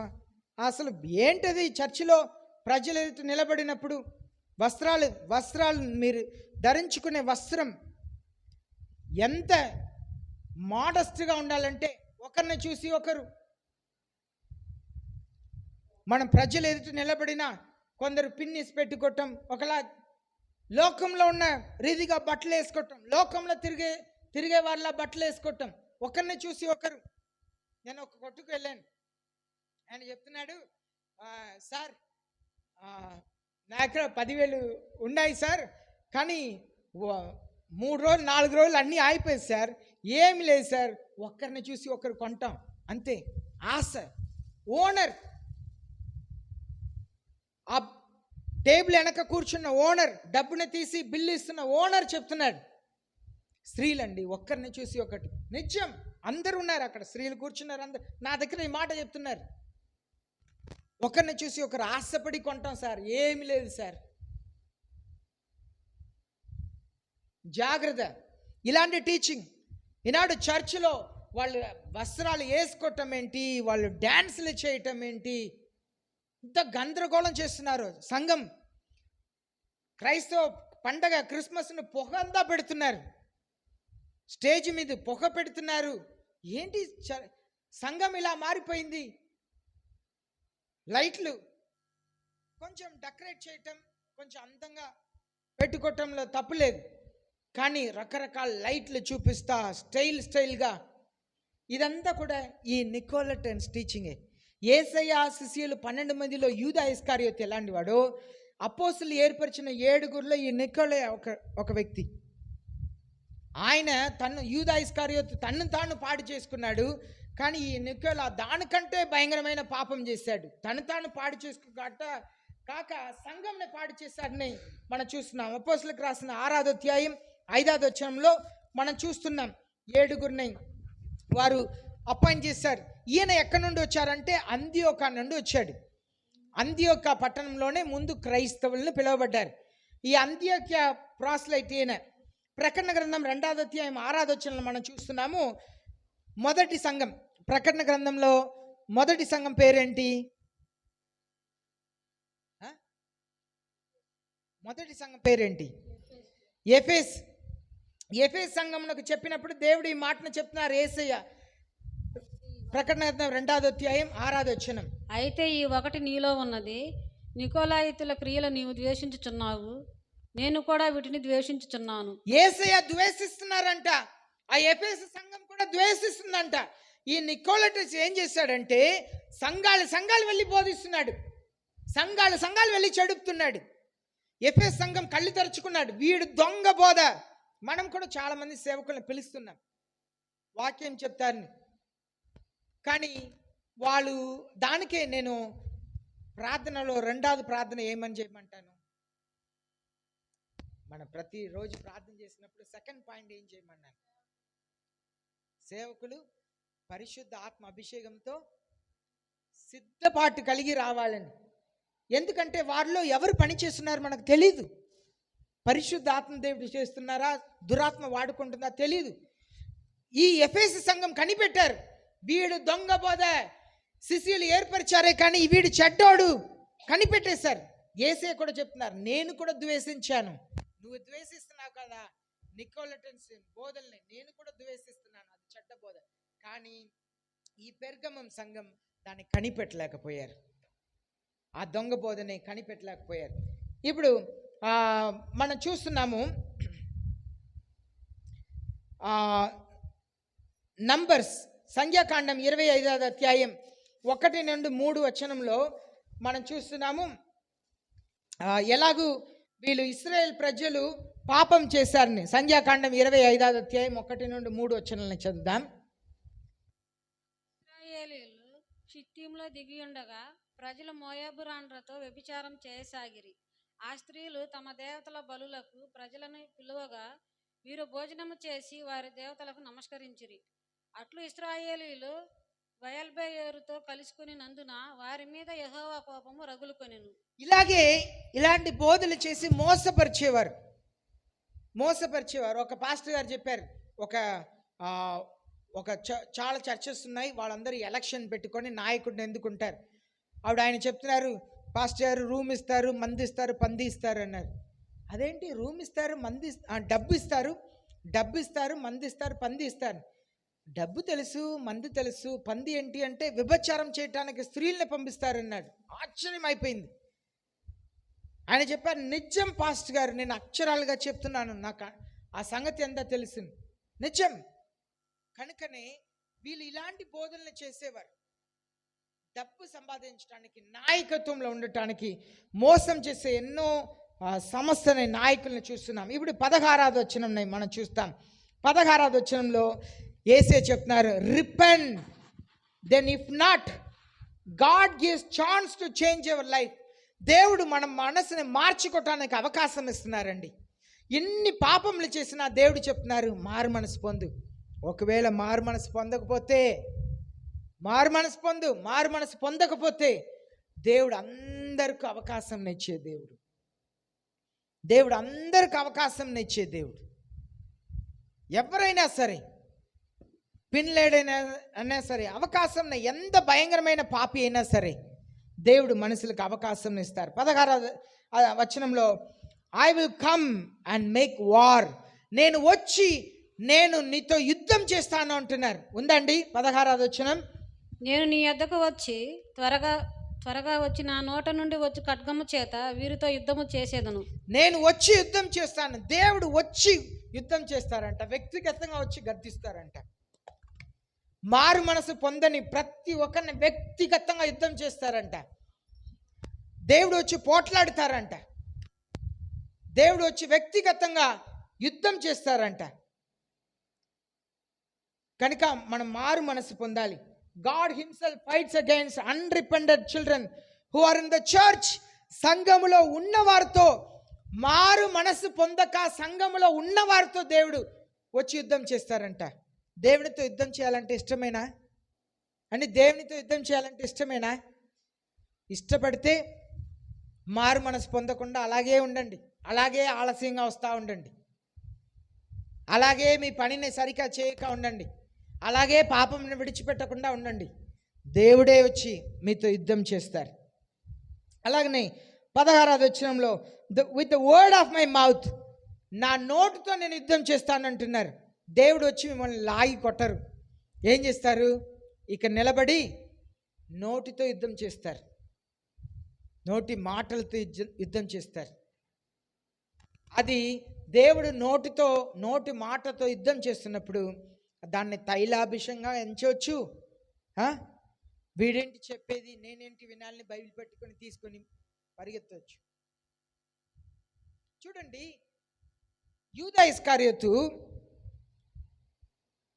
అసలు ఏంటది? చర్చిలో ప్రజలు ఎదుట నిలబడినప్పుడు వస్త్రాలు మీరు ధరించుకునే వస్త్రం ఎంత మోడస్ట్గా ఉండాలంటే ఒకరిని చూసి ఒకరు. మనం ప్రజలు ఎదుట నిలబడినా కొందరు పిన్నిస్ పెట్టుకోవటం, ఒకలా లోకంలో ఉన్న రీతిగా బట్టలు వేసుకోవటం, లోకంలో తిరిగే వాళ్ళ బట్టలు వేసుకోవటం, ఒకరిని చూసి ఒకరు. నేను ఒక కొట్టుకు వెళ్ళాను, ఆయన చెప్తున్నాడు, సార్ నా దగ్గర 10,000 ఉన్నాయి సార్, కానీ 3 రోజులు 4 రోజులు అన్నీ అయిపోయింది సార్. ఏమి లేదు సార్, ఒక్కరిని చూసి ఒకరు కొంటాం అంతే. ఆశ. ఓనర్, ఆ టేబుల్ వెనక కూర్చున్న ఓనర్, డబ్బుని తీసి బిల్లు ఇస్తున్న ఓనర్ చెప్తున్నాడు, స్త్రీలండి ఒక్కరిని చూసి ఒకటి. నిత్యం అందరూ ఉన్నారు అక్కడ, స్త్రీలు కూర్చున్నారు, అందరు నా దగ్గర ఈ మాట చెప్తున్నారు. ఒకరిని చూసి ఒకరు ఆశపడి కొంటాం సార్, ఏమి లేదు సార్. జాగ్రత్త. ఇలాంటి టీచింగ్ ఈనాడు చర్చిలో వాళ్ళు వస్త్రాలు వేసుకోవటం ఏంటి, వాళ్ళు డ్యాన్సులు చేయటం ఏంటి, ఇంత గందరగోళం చేస్తున్నారు. సంఘం క్రైస్తవ పండగ క్రిస్మస్ను పొగ అంతా పెడుతున్నారు, స్టేజ్ మీద పొగ పెడుతున్నారు. ఏంటి సంఘం ఇలా మారిపోయింది. లైట్లు కొంచెం డెకరేట్ చేయటం, కొంచెం అందంగా పెట్టుకోవటంలో తప్పులేదు, కానీ రకరకాల లైట్లు చూపిస్తా స్టైల్గా, ఇదంతా కూడా ఈ నికోలటన్స్ టీచింగే. యేసయ్య శిష్యులు 12 మందిలో యూదా ఇస్కారియోతు ఎలాంటి వాడో, అపోస్తులు ఏర్పరిచిన 7గురిలో ఈ నికోలే ఒక వ్యక్తి. ఆయన యూదా ఇస్కారియోతు తన్ను తాను పాడు చేసుకున్నాడు, కానీ ఈ నికోలా దానికంటే భయంకరమైన పాపం చేశాడు. తాను పాడు కాక సంఘంని పాడు చేశాడని మనం చూస్తున్నాం. అపోస్తులకు రాసిన 6వ అధ్యాయం 5వ వచనంలో మనం చూస్తున్నాం. 7గురిని వారు అపాయింట్ చేశారు. ఈయన ఎక్కడి నుండి వచ్చారంటే అంతియోకా నుండి వచ్చాడు. అంతియోకా పట్టణంలోనే ముందు క్రైస్తవులను పిలువబడ్డారు. ఈ అంతియోక్య ప్రాస్లైట్ ఈయన. ప్రకటన గ్రంథం 2వ అధ్యాయం 6వ వచనంలో మనం చూస్తున్నాము. మొదటి సంఘం, ప్రకటన గ్రంథంలో మొదటి సంఘం పేరేంటి? మొదటి సంఘం పేరేంటి? ఎఫెస్. ఎఫెస్ సంఘమునకు చెప్పినప్పుడు దేవుడు ఈ మాటను చెప్తున్నారు యేసయ్య. ప్రకటన గ్రంథం 2వ అధ్యాయం 6వ వచనం. అయితే ఈ ఒకటి నీలో ఉన్నది, నికోలాయితుల క్రియలు నీవు ద్వేషించుచున్నావు, నేను కూడా వీటిని ద్వేషించుచున్నాను. యేసయ్య ద్వేషిస్తున్నారంట, ఆ ఎఫెసు సంఘం కూడా ద్వేషిస్తుందంట. ఈ నికోలటస్ ఏం చేశాడంటే సంఘాలు వెళ్ళి బోధిస్తున్నాడు, సంఘాలు వెళ్ళి చెడుపుతున్నాడు. ఎఫెసు సంఘం కళ్ళు తెరుచుకున్నాడు, వీడు దొంగ బోధ. మనం కూడా చాలా మంది సేవకులను పిలుస్తున్నాం, వాక్యం చెప్తారని, కానీ వాళ్ళు దానికే నేను ప్రార్థనలో 2వ ప్రార్థన ఏమని చేయమంటాను, మనం ప్రతిరోజు ప్రార్థన చేసినప్పుడు 2nd పాయింట్ ఏం చేయమన్నాను, సేవకులు పరిశుద్ధ ఆత్మ అభిషేకంతో సిద్ధపాటు కలిగి రావాలని. ఎందుకంటే వారిలో ఎవరు పని చేస్తున్నారు మనకు తెలీదు. పరిశుద్ధ ఆత్మ దేవుడు చేస్తున్నారా, దురాత్మ వాడుకుంటుందా తెలీదు. ఈ ఎఫెసు సంఘం కనిపెట్టారు, వీడు దొంగ బోధ, శిష్యులు ఏర్పరిచారే కానీ వీడు చెడ్డోడు, కనిపెట్టేశారు. యేసయ్య కూడా చెప్తున్నారు, నేను కూడా ద్వేషించాను, నువ్వు ద్వేషిస్తున్నావు కదా నికోలటన్స్ బోధల్ని, నేను కూడా ద్వేషిస్తున్నాను, అది చెడ్డ బోధ. కానీ ఈ పెర్గమం సంఘం దాన్ని కనిపెట్టలేకపోయారు, ఆ దొంగ బోధని కనిపెట్టలేకపోయారు. ఇప్పుడు మనం చూస్తున్నాము నంబర్స్, సంఖ్యాకాండం 25వ అధ్యాయం 1 నుండి 3 వచనంలో మనం చూస్తున్నాము ఎలాగూ వీళ్ళు ఇశ్రాయేల్ ప్రజలు పాపం చేశారని. సంఖ్యాకాండం 25వ అధ్యాయం 1 నుండి 3 వచనాలను చదువుదాం. ఇశ్రాయేలీయులు షిత్తీములో దిగి ఉండగా ప్రజలు మోయాబు రాండ్రతో వ్యభిచారం చేయసాగిరి. ఆ స్త్రీలు తమ దేవతల బలులకు ప్రజలను పిలువగా వీరు భోజనము చేసి వారి దేవతలకు నమస్కరించిరి. అట్లు ఇశ్రాయేలీయులు బయల్బెయోరుతో కలుసుకుని నందున వారి మీద యెహోవా కోపము రగులుకొనెను. ఇలాంటి బోధలు చేసి మోసపరిచేవారు. ఒక పాస్టర్ గారు చెప్పారు, చాలా చర్చెస్ ఉన్నాయి, వాళ్ళందరూ ఎలక్షన్ పెట్టుకొని నాయకుడిని ఎన్నుకుంటారు. ఆయన చెప్తున్నారు, పాస్టర్ గారు రూమ్ ఇస్తారు, మంది ఇస్తారు, పంది ఇస్తారు అన్నారు. అదేంటి రూమ్ ఇస్తారు, డబ్బు ఇస్తారు, మంది ఇస్తారు, పంది ఇస్తారు. డబ్బు తెలుసు, మంది తెలుసు, పంది ఏంటి అంటే వ్యభిచారం చేయటానికి స్త్రీల్ని పంపిస్తారన్నాడు. ఆశ్చర్యం అయిపోయింది. ఆయన చెప్పారు, నిజం పాస్టర్ గారు, నేను అక్షరాలుగా చెప్తున్నాను, నాకు ఆ సంగతి అంతా తెలుసు, నిజం. కనుకనే వీళ్ళు ఇలాంటి బోధనలు చేసేవారు. డబ్బు సంపాదించడానికి, నాయకత్వంలో ఉండటానికి, మోసం చేసే ఎన్నో సంస్థని నాయకుల్ని చూస్తున్నాం. ఇప్పుడు 16వ వచనం మనం చూస్తాం. 16వ వచనంలో యేసే చెప్తున్నారు, repent, then if not God gives chance to change your life. దేవుడు మన మనసుని మార్చుకోవటానికి అవకాశం ఇస్తున్నారండి. ఎన్ని పాపములు చేసినా దేవుడు చెప్తున్నారు, మారు మనసు పొందు. ఒకవేళ మారు మనసు పొందకపోతే, మారు మనసు పొందకపోతే దేవుడు అందరికీ అవకాశం ఇచ్చే దేవుడు. దేవుడు అందరికి అవకాశం ఇచ్చే దేవుడు. ఎవరైనా సరే, పిన్లేడైనా అయినా సరే, అవకాశం, ఎంత భయంకరమైన పాపి అయినా సరే దేవుడు మనుషులకు అవకాశం ఇస్తారు. 16వ వచనంలో I will come and make war, నేను వచ్చి నేను నీతో యుద్ధం చేస్తాను అంటున్నారు. ఉందండి 16వ వచనం. నేను నీ యొద్దకు వచ్చి త్వరగా వచ్చి నా నోట నుండి వచ్చి ఖడ్గము చేత వీరితో యుద్ధము చేసేదను. నేను వచ్చి యుద్ధం చేస్తాను. దేవుడు వచ్చి యుద్ధం చేస్తారంట. వ్యక్తిగతంగా వచ్చి గద్దిస్తారంట. మారు మనసు పొందని ప్రతి ఒక్కరిని వ్యక్తిగతంగా యుద్ధం చేస్తారంట. దేవుడు వచ్చి పోట్లాడుతారంట. దేవుడు వచ్చి వ్యక్తిగతంగా యుద్ధం చేస్తారంట. కనుక మనం మారు మనసు పొందాలి. God himself fights against unrepentant children who are in the church. సంఘములో ఉన్నవారితో, మారు మనసు పొందక సంఘములో ఉన్నవారితో దేవుడు వచ్చి యుద్ధం చేస్తారంట. దేవునితో యుద్ధం చేయాలంటే ఇష్టమేనా అని? దేవునితో యుద్ధం చేయాలంటే ఇష్టమేనా? ఇష్టపడితే మారు మనసు పొందకుండా అలాగే ఉండండి, అలాగే ఆలస్యంగా వస్తూ ఉండండి, అలాగే మీ పనిని సరిగా చేయక ఉండండి, అలాగే పాపంని విడిచిపెట్టకుండా ఉండండి. దేవుడే వచ్చి మీతో యుద్ధం చేస్తారు. అలాగనే 16వ వచనంలో with the word of my mouth, నా నోటుతో నేను యుద్ధం చేస్తానంటున్నారు. దేవుడు వచ్చి మిమ్మల్ని లాగి కొట్టరు. ఏం చేస్తారు? ఇక నిలబడి నోటితో యుద్ధం చేస్తారు, నోటి మాటలతో యుద్ధం చేస్తారు. అది దేవుడు నోటి మాటతో యుద్ధం చేస్తున్నప్పుడు దాన్ని తైలాభిషంగా ఎంచవచ్చు. వీడేంటి చెప్పేది, నేనేంటి వినాలని బైబిల్ పెట్టుకొని తీసుకొని పరిగెత్తవచ్చు. చూడండి, యూదా ఇస్కారియోతు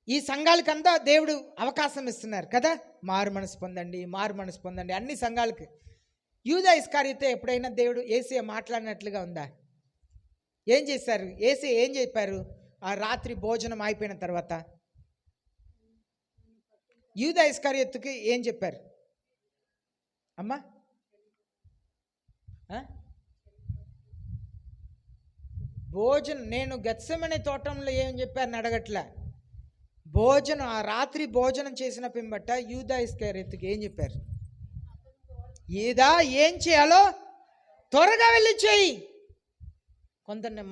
ఈ సంఘాలకంతా దేవుడు అవకాశం ఇస్తున్నారు కదా, మారు మనసు పొందండి అన్ని సంఘాలకి. యూదా ఇస్కారియోతు ఎప్పుడైనా దేవుడు యేసయ్య మాట్లాడినట్లుగా ఉందా? ఏం చేశారు? యేసయ్య ఏం చెప్పారు ఆ రాత్రి భోజనం అయిపోయిన తర్వాత? యూదా ఇస్కారియోతుకి ఏం చెప్పారు అమ్మా? భోజనం, నేను గెత్సెమనే తోటంలో ఏం చెప్పారని అడగట్లే. భోజనం, ఆ రాత్రి భోజనం చేసిన పిమ్మట యూదా ఇస్కారియోతుకి ఏం చెప్పారు? యూదా, ఏం చేయాలో త్వరగా వెళ్ళి చేయి. కొందరిని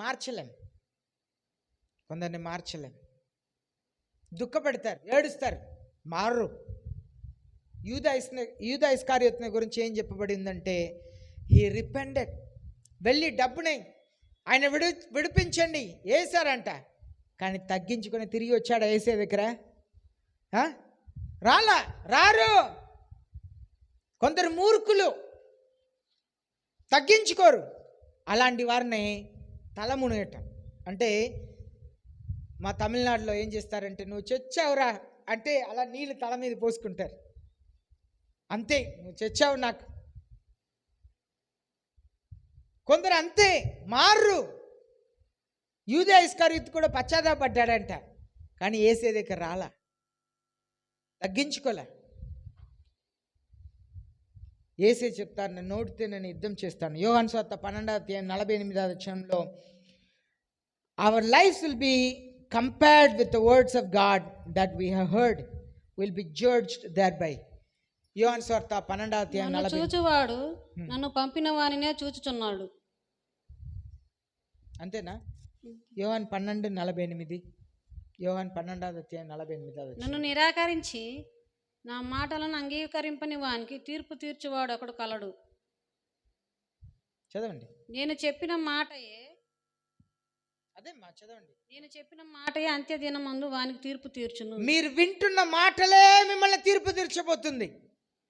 మార్చలేం, దుఃఖపెడతారు, ఏడుస్తారు, మారు. యూదా ఇస్కారియోతుని గురించి ఏం చెప్పబడిందంటే, హీ రిపెండెడ్. వెళ్ళి డబ్బుని ఆయన విడిపించండి వేశారంట. కానీ తగ్గించుకొని తిరిగి వచ్చాడు వేసే దగ్గర? రారు. కొందరు మూర్ఖులు తగ్గించుకోరు. అలాంటి వారిని తల మునగటం అంటే, మా తమిళనాడులో ఏం చేస్తారంటే, నువ్వు చచ్చావురా అంటే అలా నీళ్ళు తల మీద పోసుకుంటారు. అంతే, నువ్వు చచ్చావు నాకు. కొందరు అంతే, మారు. యూదా ఇస్కారియోతు కూడా పశ్చాత్తాపడ్డాడంట, కానీ యేసే దగ్గర రాలా, తగ్గించుకోలే. యేసే చెప్తాను, నేను నోటితో నేను యుద్ధం చేస్తాను. యోహాను సువార్త 12:48 వచనంలో, our life will be compared with the words of God that we have heard will be judged thereby. యోహాను సువార్త 12:40. చూచువాడు నన్ను పంపిన వానినే చూచుచున్నాడు. అంతేనా? యోహాను 12:48. యోహాను 12:48. నన్ను నిరాకరించి నా మాటలను అంగీకరింపని వానికి తీర్పు తీర్చువాడు ఒకడు కలడు. చదవండి. నేను చెప్పిన మాటయే చదవండి. నేను చెప్పిన మాటయే అంత్యదినమందు వానికి తీర్పు తీర్చును. మీరు వింటున్న మాటలే మిమ్మల్ని తీర్పు తీర్చబోతుంది.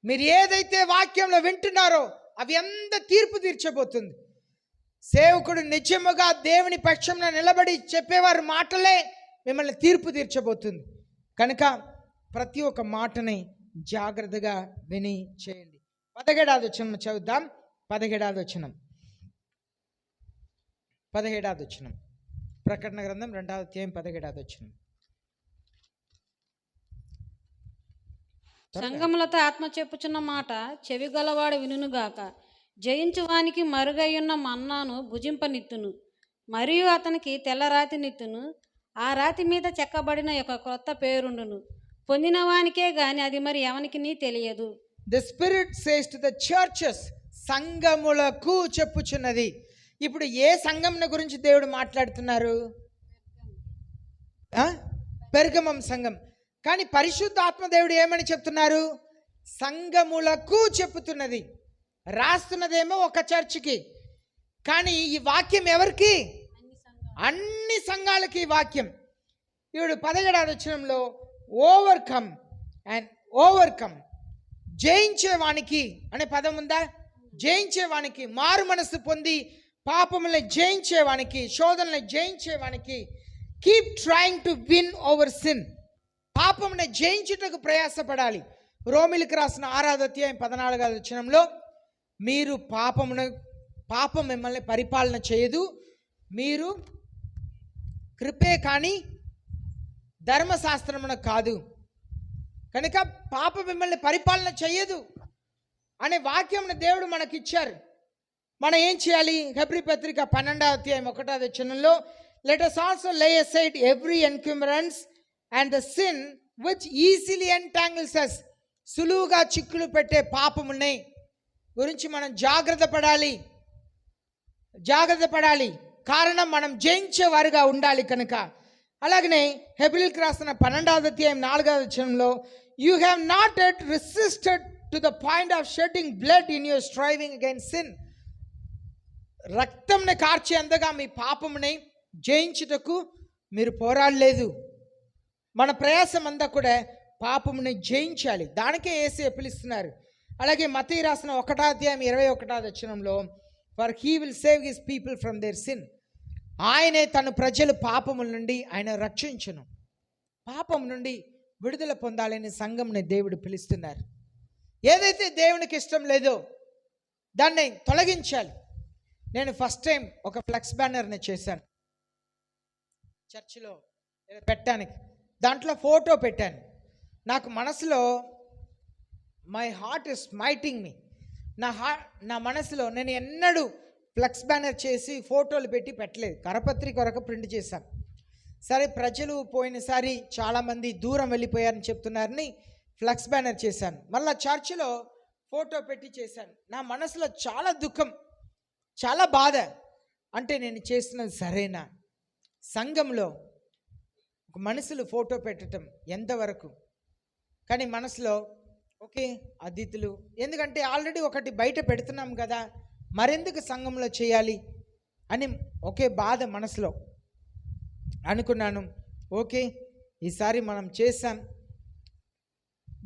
మీరు ఏదైతే వాక్యంలో వింటున్నారో అవి ఎంత తీర్పు తీర్చబోతుంది. సేవకుడు నిజముగా దేవుని పక్షంలో నిలబడి చెప్పేవారు మాటలే మిమ్మల్ని తీర్పు తీర్చబోతుంది. కనుక ప్రతి ఒక్క మాటని జాగ్రత్తగా విని చేయండి. 17వ వచనం చదువుదాం. 17వ వచనం ప్రకటన గ్రంథం 2వ అధ్యాయం 17వ వచనం. సంగములతో ఆత్మ చెప్పుచున్న మాట చెవిగలవాడు వినుగాక. జయించువానికి మరుగయ్యున్న మన్నాను భుజింపనిత్తును, మరియు అతనికి తెల్లరాతి నిత్తును. ఆ రాతి మీద చెక్కబడిన ఒక క్రొత్త పేరుండును. పొందిన వానికే గాని అది మరి ఎవనికి తెలియదు. The spirit says to the churches, సంఘములకు చెప్పుచున్నది. ఇప్పుడు ఏ సంఘముల గురించి దేవుడు మాట్లాడుతున్నారు? పెర్గమం సంఘం. కానీ పరిశుద్ధాత్మ దేవుడు ఏమని చెప్తున్నారు? సంఘములకు చెప్పుతున్నది. రాస్తున్నదేమో ఒక చర్చికి, కానీ ఈ వాక్యం ఎవరికి? అన్ని సంఘాలకి ఈ వాక్యం. ఇప్పుడు 17వ వచనంలో ఓవర్కమ్ అండ్ ఓవర్కమ్, జయించేవానికి అనే పదం ఉందా? జయించేవానికి, మారు మనసు పొంది పాపములను జయించేవానికి, శోధనలను జయించేవానికి, keep trying to win over sin, పాపమును జయించుటకు ప్రయాసపడాలి. రోమిలికి రాసిన 6వ అధ్యాయం 14వ వచనంలో, మీరు పాపం మిమ్మల్ని పరిపాలన చేయదు, మీరు కృపే కానీ ధర్మశాస్త్రమున కాదు, కనుక పాపం మిమ్మల్ని పరిపాలన చేయదు అనే వాక్యంను దేవుడు మనకిచ్చారు. మనం ఏం చేయాలి? హెబ్రీ పత్రిక 12వ అధ్యాయం 1వ వచనంలో, let us also lay aside every encumbrance and the sin which easily entangles us, సులువుగా చిక్కులు పెట్టే పాపముని గురించి మనం జాగ్రత్త పడాలి. కారణం మనం జయించే వారిగా ఉండాలి కనుక. అలాగనే హెబ్రీయులకు రాసిన 12వ అధ్యాయం 4వ వచనంలో, you have not yet resisted to the point of shedding blood in your striving against sin, రక్తంని కార్చేంతగా మీ పాపముని జయించుటకు మీరు పోరాడలేదు. మన ప్రయాసం అంతా కూడా పాపముని జయించాలి. దానికే యేసు పిలుస్తున్నారు. అలాగే మత్తయి రాసిన 1వ అధ్యాయం 21వ వచనంలో, for he will save his people from their sin, ఆయనే తన ప్రజలు పాపముల నుండి ఆయన రక్షించును. పాపం నుండి విడుదల పొందాలని సంఘంని దేవుడు పిలుస్తున్నారు. ఏదైతే దేవునికి ఇష్టం లేదో దాన్ని తొలగించాలి. నేను ఫస్ట్ టైం ఒక ఫ్లెక్స్ బ్యానర్ని చేశాను చర్చిలో పెట్టడానికి. దాంట్లో ఫోటో పెట్టాను. నాకు మనసులో మై హార్ట్ ఇస్ స్మైటింగ్ మీ, నా మనసులో నేను ఎన్నడూ ఫ్లెక్స్ బ్యానర్ చేసి ఫోటోలు పెట్టి పెట్టలేదు. కరపత్రిక వరకు ప్రింట్ చేశాను. సరే, ప్రజలు పోయినసారి చాలామంది దూరం వెళ్ళిపోయారని చెప్తున్నారని ఫ్లెక్స్ బ్యానర్ చేశాను. మళ్ళీ చర్చిలో ఫోటో పెట్టి చేశాను. నా మనసులో చాలా దుఃఖం, చాలా బాధ. అంటే నేను చేసినది సరేనా? సంఘంలో ఒక మనుషులు ఫోటో పెట్టడం ఎంతవరకు? కానీ మనసులో ఓకే అతిథులు, ఎందుకంటే ఆల్రెడీ ఒకటి బయట పెడుతున్నాం కదా, మరెందుకు సంఘంలో చేయాలి అని ఒకే బాధ మనసులో అనుకున్నాను. ఓకే, ఈసారి మనం చేశాం.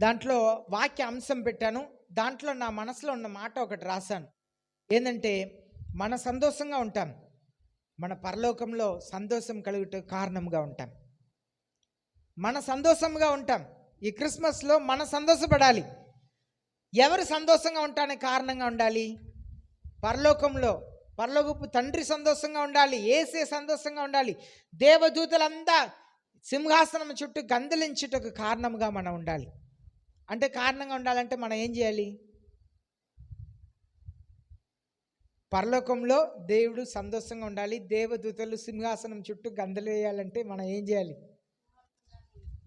దాంట్లో వాక్య అంశం పెట్టాను. దాంట్లో నా మనసులో ఉన్న మాట ఒకటి రాశాను. ఏంటంటే, మన సంతోషంగా ఉంటాం, మన పరలోకంలో సంతోషం కలుగుటకు కారణంగా ఉంటాం. మన సంతోషంగా ఉంటాం. ఈ క్రిస్మస్లో మన సంతోషపడాలి. ఎవరు సంతోషంగా ఉండటానికి కారణంగా ఉండాలి? పరలోకంలో పరలోకపు తండ్రి సంతోషంగా ఉండాలి, యేసే సంతోషంగా ఉండాలి, దేవదూతలంతా సింహాసనం చుట్టూ గందలించుటకు కారణంగా మనం ఉండాలి. అంటే కారణంగా ఉండాలంటే మనం ఏం చేయాలి? పరలోకంలో దేవుడు సంతోషంగా ఉండాలి, దేవదూతలు సింహాసనం చుట్టూ గందలు వేయాలంటే మనం ఏం చేయాలి?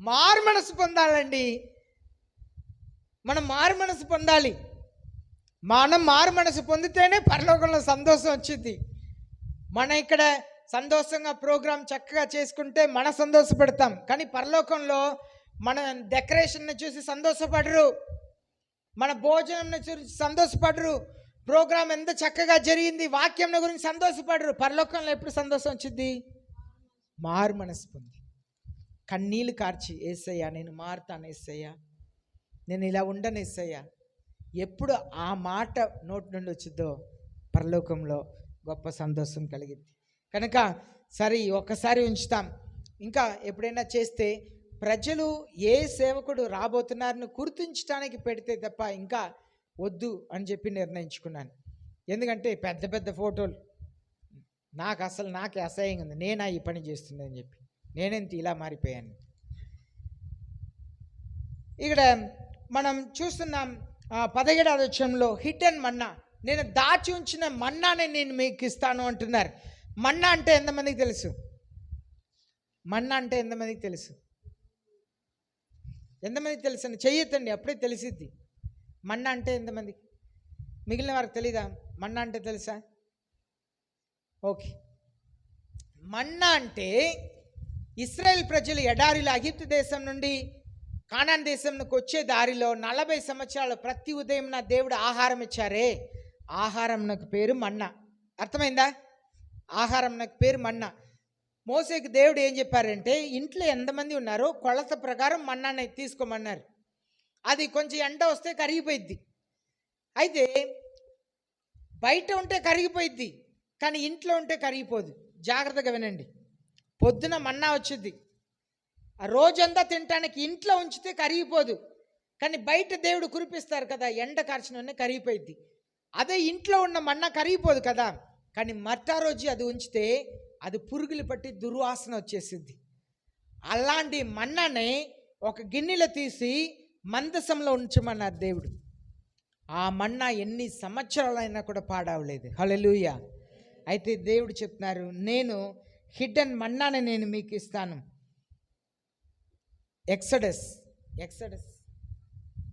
మారు మనసు పొందాలండి. మనం మారు మనసు పొందాలి. మనం మారు మనసు పొందితేనే పరలోకంలో సంతోషం వచ్చింది. మన ఇక్కడ సంతోషంగా ప్రోగ్రాం చక్కగా చేసుకుంటే మన సంతోషపడతాం, కానీ పరలోకంలో మన డెకరేషన్ని చూసి సంతోషపడరు, మన భోజనంని చూసి సంతోషపడరు, ప్రోగ్రాం ఎంత చక్కగా జరిగింది వాక్యం గురించి సంతోషపడరు. పరలోకంలో ఎప్పుడు సంతోషం వచ్చింది? మారు మనసు పొంది కన్నీళ్ళు కార్చి, యేసయ్యా నేను మారుతాను, యేసయ్యా నేను ఇలా ఉండను, యేసయ్యా ఎప్పుడు ఆ మాట నోటి నుండి వచ్చిందో పరలోకంలో గొప్ప సంతోషం కలిగింది. కనుక సరే ఒక్కసారి ఉంచుతాం. ఇంకా ఎప్పుడైనా చేస్తే ప్రజలు ఏ సేవకుడు రాబోతున్నారని గుర్తించడానికి పెడితే తప్ప ఇంకా వద్దు అని చెప్పి నిర్ణయించుకున్నాను. ఎందుకంటే పెద్ద పెద్ద ఫోటోలు నాకే అసహ్యంగా ఉంది. నేనా ఈ పని చేస్తుందని చెప్పి నేనెంత ఇలా మారిపోయాను. ఇక్కడ మనం చూస్తున్నాం 17వ వచనంలో హిడెన్ మన్నా, నేను దాచి ఉంచిన మన్నానే నేను మీకు ఇస్తాను అంటున్నారు. మన్నా అంటే ఎంతమందికి తెలుసు? మన్నా అంటే ఎంతమందికి తెలుసు? ఎంతమందికి తెలుసు అని చెయ్యొద్దండి, అప్పుడే తెలిసిద్ది. మన్నా అంటే ఎంతమందికి? మిగిలిన వారికి తెలీదా? మన్నా అంటే తెలుసా? ఓకే. మన్నా అంటే ఇశ్రాయేల్ ప్రజలు ఎడారిలో అగిప్తు దేశం నుండి కానాన్ దేశంకి వచ్చే దారిలో 40 సంవత్సరాలు ప్రతి ఉదయం నా దేవుడు ఆహారం ఇచ్చారే, ఆహారం నాకు పేరు మన్నా. అర్థమైందా? ఆహారం నాకు పేరు మన్నా. మోసేకి దేవుడు ఏం చెప్పారంటే, ఇంట్లో ఎంతమంది ఉన్నారో కొలత ప్రకారం మన్నాని తీసుకోమన్నారు. అది కొంచెం ఎండ వస్తే కరిగిపోయిద్ది. అయితే బయట ఉంటే కరిగిపోయిద్ది, కానీ ఇంట్లో ఉంటే కరిగిపోదు. జాగ్రత్తగా వినండి. పొద్దున మన్నా వచ్చింది, ఆ రోజంతా తినటానికి ఇంట్లో ఉంచితే కరిగిపోదు, కానీ బయట దేవుడు కురిపిస్తారు కదా, ఎండ కార్చిన కరిగిపోయిద్ది. అదే ఇంట్లో ఉన్న మన్నా కరిగిపోదు కదా, కానీ మట్టా రోజు అది ఉంచితే అది పురుగులు పట్టి దుర్వాసన వచ్చేసిద్ది. అలాంటి మన్నాని ఒక గిన్నెలో తీసి మందసంలో ఉంచమన్నారు దేవుడు. ఆ మన్నా ఎన్ని సంవత్సరాలైనా కూడా పాడవలేదు. హల్లెలూయా. అయితే దేవుడు చెప్తున్నారు, నేను హిడెన్ మన్నాని నేను మీకు ఇస్తాను. ఎక్సడస్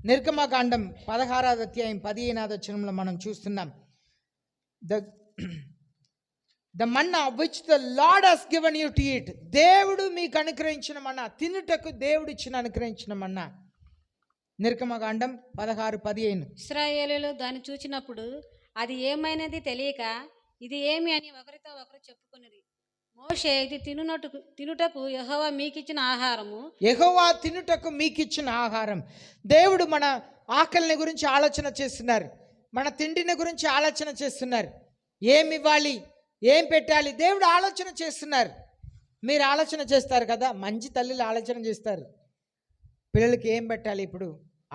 నిర్గమకాండం 16వ అధ్యాయం 15వ వచనంలో మనం చూస్తున్నాం. The Manna which the lord has given you to eat. దేవుడు మీకు అనుగ్రహించిన మన్నా, తినుటకు దేవుడు అనుగ్రహించిన మన్నా. నిర్గమకాండం 16:15. ఇశ్రాయేలీయులు దాన్ని చూచినప్పుడు అది ఏమైనది తెలియక ఇది ఏమి అని ఒకరితో ఒకరు చెప్పుకొనిరి. మోషే, ఇది తినుటకు యెహోవా మీకిచ్చిన ఆహారము. యెహోవా తినుటకు మీకిచ్చిన ఆహారం. దేవుడు మన ఆకలిని గురించి ఆలోచన చేస్తున్నారు, మన తిండిని గురించి ఆలోచన చేస్తున్నారు. ఏమి ఇవ్వాలి, ఏం పెట్టాలి, దేవుడు ఆలోచన చేస్తున్నారు. మీరు ఆలోచన చేస్తారు కదా, మంచి తల్లిలు ఆలోచన చేస్తారు. పిల్లలకి ఏం పెట్టాలి, ఇప్పుడు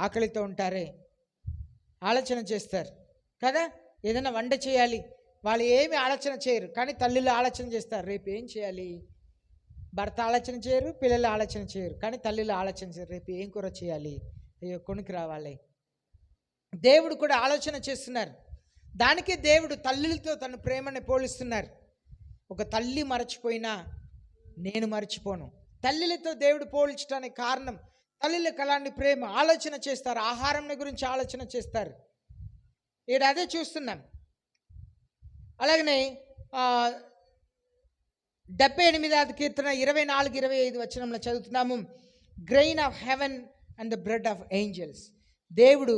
ఆకలితో ఉంటారే, ఆలోచన చేస్తారు కదా. ఏదైనా వంట చేయాలి, వాళ్ళు ఏమి ఆలోచన చేయరు, కానీ తల్లిలు ఆలోచన చేస్తారు. రేపు ఏం చేయాలి, భర్త ఆలోచన చేయరు, పిల్లలు ఆలోచన చేయరు, కానీ తల్లిలు ఆలోచన చేయరు. రేపు ఏం కూర చేయాలి, అయ్యో కొనుక్కు రావాలి. దేవుడు కూడా ఆలోచన చేస్తున్నారు. దానికే దేవుడు తల్లులతో తన ప్రేమని పోలిస్తున్నారు. ఒక తల్లి మరచిపోయినా నేను మర్చిపోను. తల్లిలతో దేవుడు పోల్చడానికి కారణం, తల్లిలకు అలాంటి ప్రేమ, ఆలోచన చేస్తారు, ఆహారం గురించి ఆలోచన చేస్తారు. ఇక్కడ అదే చూస్తున్నాం. అలాగనే 78వ కీర్తన 24-25 వచనంలో చదువుతున్నాము. Grain of heaven and the bread of angels. దేవుడు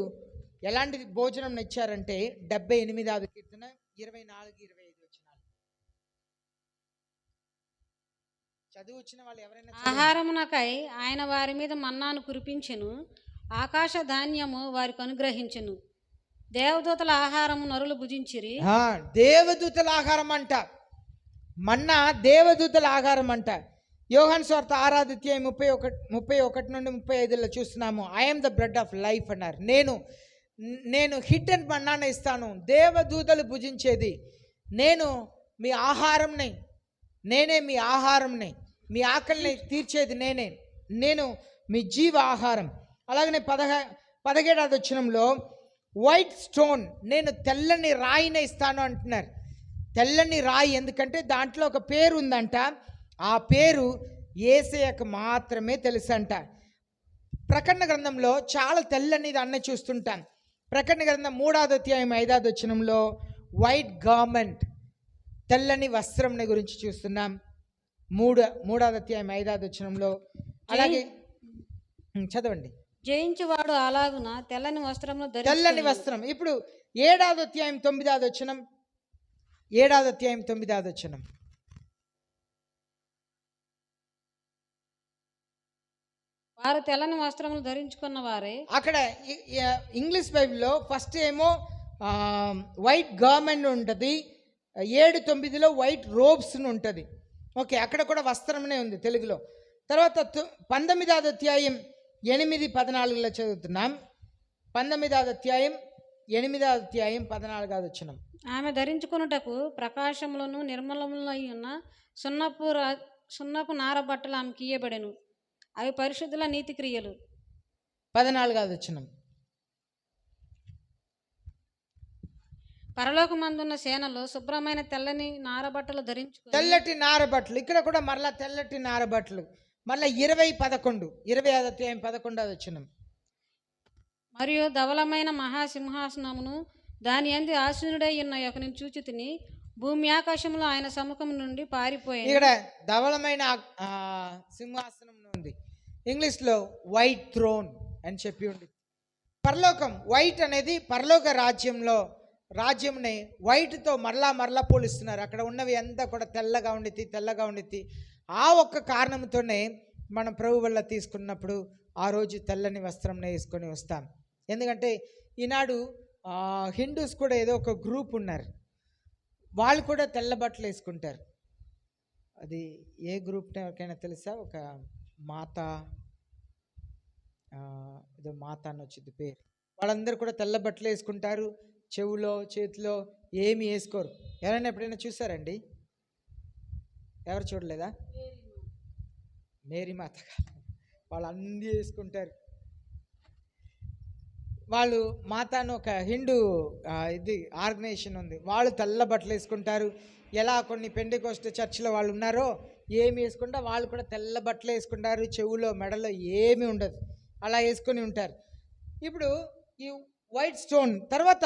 ఎలాంటి భోజనం ఇచ్చారంటే 78వ కీర్తన 24-25 వచనాలు చదువు వచ్చిన వాళ్ళు ఎవరైనా. ఆహారమునకై ఆయన వారి మీద మన్నాను కురిపించెను, ఆకాశ ధాన్యము వారికి అనుగ్రహించెను. దేవదూతల ఆహారము నరులు భుజించిరి. దేవదూతల ఆహారం అంట, మన్నా దేవదూతల ఆహారం అంట. యోహాను సువార్త 6వ అధ్యాయం 31-35 చూస్తున్నాము. I'm the bread of life అన్నారు. నేను హిడెన్ మన్నాను ఇస్తాను, దేవదూతలు భుజించేది. నేను మీ ఆహారంని, నేనే మీ ఆహారంని, మీ ఆకలిని తీర్చేది నేను మీ జీవ ఆహారం. అలాగనే 17వ వచనంలో వైట్ స్టోన్, నేను తెల్లని రాయినే ఇస్తాను అంటున్నారు. తెల్లని రాయి ఎందుకంటే దాంట్లో ఒక పేరు ఉందంట, ఆ పేరు యేసయ్యకు మాత్రమే తెలుసంట. ప్రకటన గ్రంథంలో చాలా తెల్లని దాన్ని చూస్తుంటాం. ప్రకటన గ్రంథం 3వ అధ్యాయం 5వ వచనంలో వైట్ గార్మెంట్, తెల్లని వస్త్రం గురించి చూస్తున్నాం. 3వ అధ్యాయం 5వ వచనంలో. అలాగే చదవండి. జయించువాడు అలాగున తెల్లని వస్త్రమును ధరించుకొనును. తెల్లని వస్త్రం. ఇప్పుడు 7వ అధ్యాయం 9వ వచనం. 7వ అధ్యాయం 9వ వచనం. వారు తెల్లని వస్త్రములు ధరించుకున్న వారే. అక్కడ ఇంగ్లీష్ బైబిల్లో ఫస్ట్ ఏమో వైట్ గార్మెంట్ ఉంటుంది, 7, 9లో వైట్ రోబ్స్ ఉంటుంది. ఓకే, అక్కడ కూడా వస్త్రమనే ఉంది తెలుగులో. తర్వాత 19వ అధ్యాయం 8, 14లో చదువుతున్నాం. 19వ అధ్యాయం 14వ వచనం. ఆమె ధరించుకొనుటకు ప్రకాశములను నిర్మలములై ఉన్న సున్నపు నార బట్టలు ఆమెకి ఇయ్యబడెను. అవి పరిశుద్ధుల నీతి క్రియలు. 14వ వచనం. పరలోకమందున్న సేనలో శుభ్రమైన తెల్లని నారబట్టలు ధరించుకొని, తెల్లటి నారబట్టలు, ఇక్కడ కూడా మరలా తెల్లటి నారబట్టలు. మరలా 20:11 అధ్యాయం 11వ వచనం. మరియు ధవలమైన మహాసింహాసనమును దాని యందు ఆసీనుడై ఉన్న ఒకని చూచి తిని, భూమి ఆకాశంలో ఆయన సముఖం నుండి పారిపోయాను. ఇక్కడ ధవలమైన సింహాసనం ఉంది. ఇంగ్లీష్లో వైట్ థ్రోన్ అని చెప్పి ఉంది. పరలోకం వైట్ అనేది పరలోక రాజ్యంని వైట్తో మరలా పోలిస్తున్నారు. అక్కడ ఉన్నవి అంతా కూడా తెల్లగా ఉండిద్ది. ఆ ఒక్క కారణంతోనే మనం ప్రభు వల్ల తీసుకున్నప్పుడు ఆ రోజు తెల్లని వస్త్రం వేసుకొని వస్తాం. ఎందుకంటే ఈనాడు హిందూస్ కూడా ఏదో ఒక గ్రూప్ ఉన్నారు, వాళ్ళు కూడా తెల్ల బట్టలు వేసుకుంటారు. అది ఏ గ్రూప్ ఎవరికైనా తెలుసా? ఒక మాతా ఏదో మాతా అని వచ్చింది పేరు. వాళ్ళందరూ కూడా తెల్ల బట్టలు వేసుకుంటారు, చెవులో చేతిలో ఏమి వేసుకోరు. ఎవరైనా ఎప్పుడైనా చూసారండి? ఎవరు చూడలేదా? మేరీ మాత వాళ్ళు అన్నీ వేసుకుంటారు. వాళ్ళు మాతాను ఒక హిందూ ఆర్గనైజేషన్ ఉంది, వాళ్ళు తెల్ల బట్టలు వేసుకుంటారు. ఎలా కొన్ని పెంటెకోస్ట్ చర్చిలో వాళ్ళు ఉన్నారో ఏమి వేసుకుంటా వాళ్ళు కూడా తెల్ల బట్టలు వేసుకుంటారు. చెవులో మెడలో ఏమి ఉండదు, అలా వేసుకొని ఉంటారు. ఇప్పుడు ఈ వైట్ స్టోన్ తర్వాత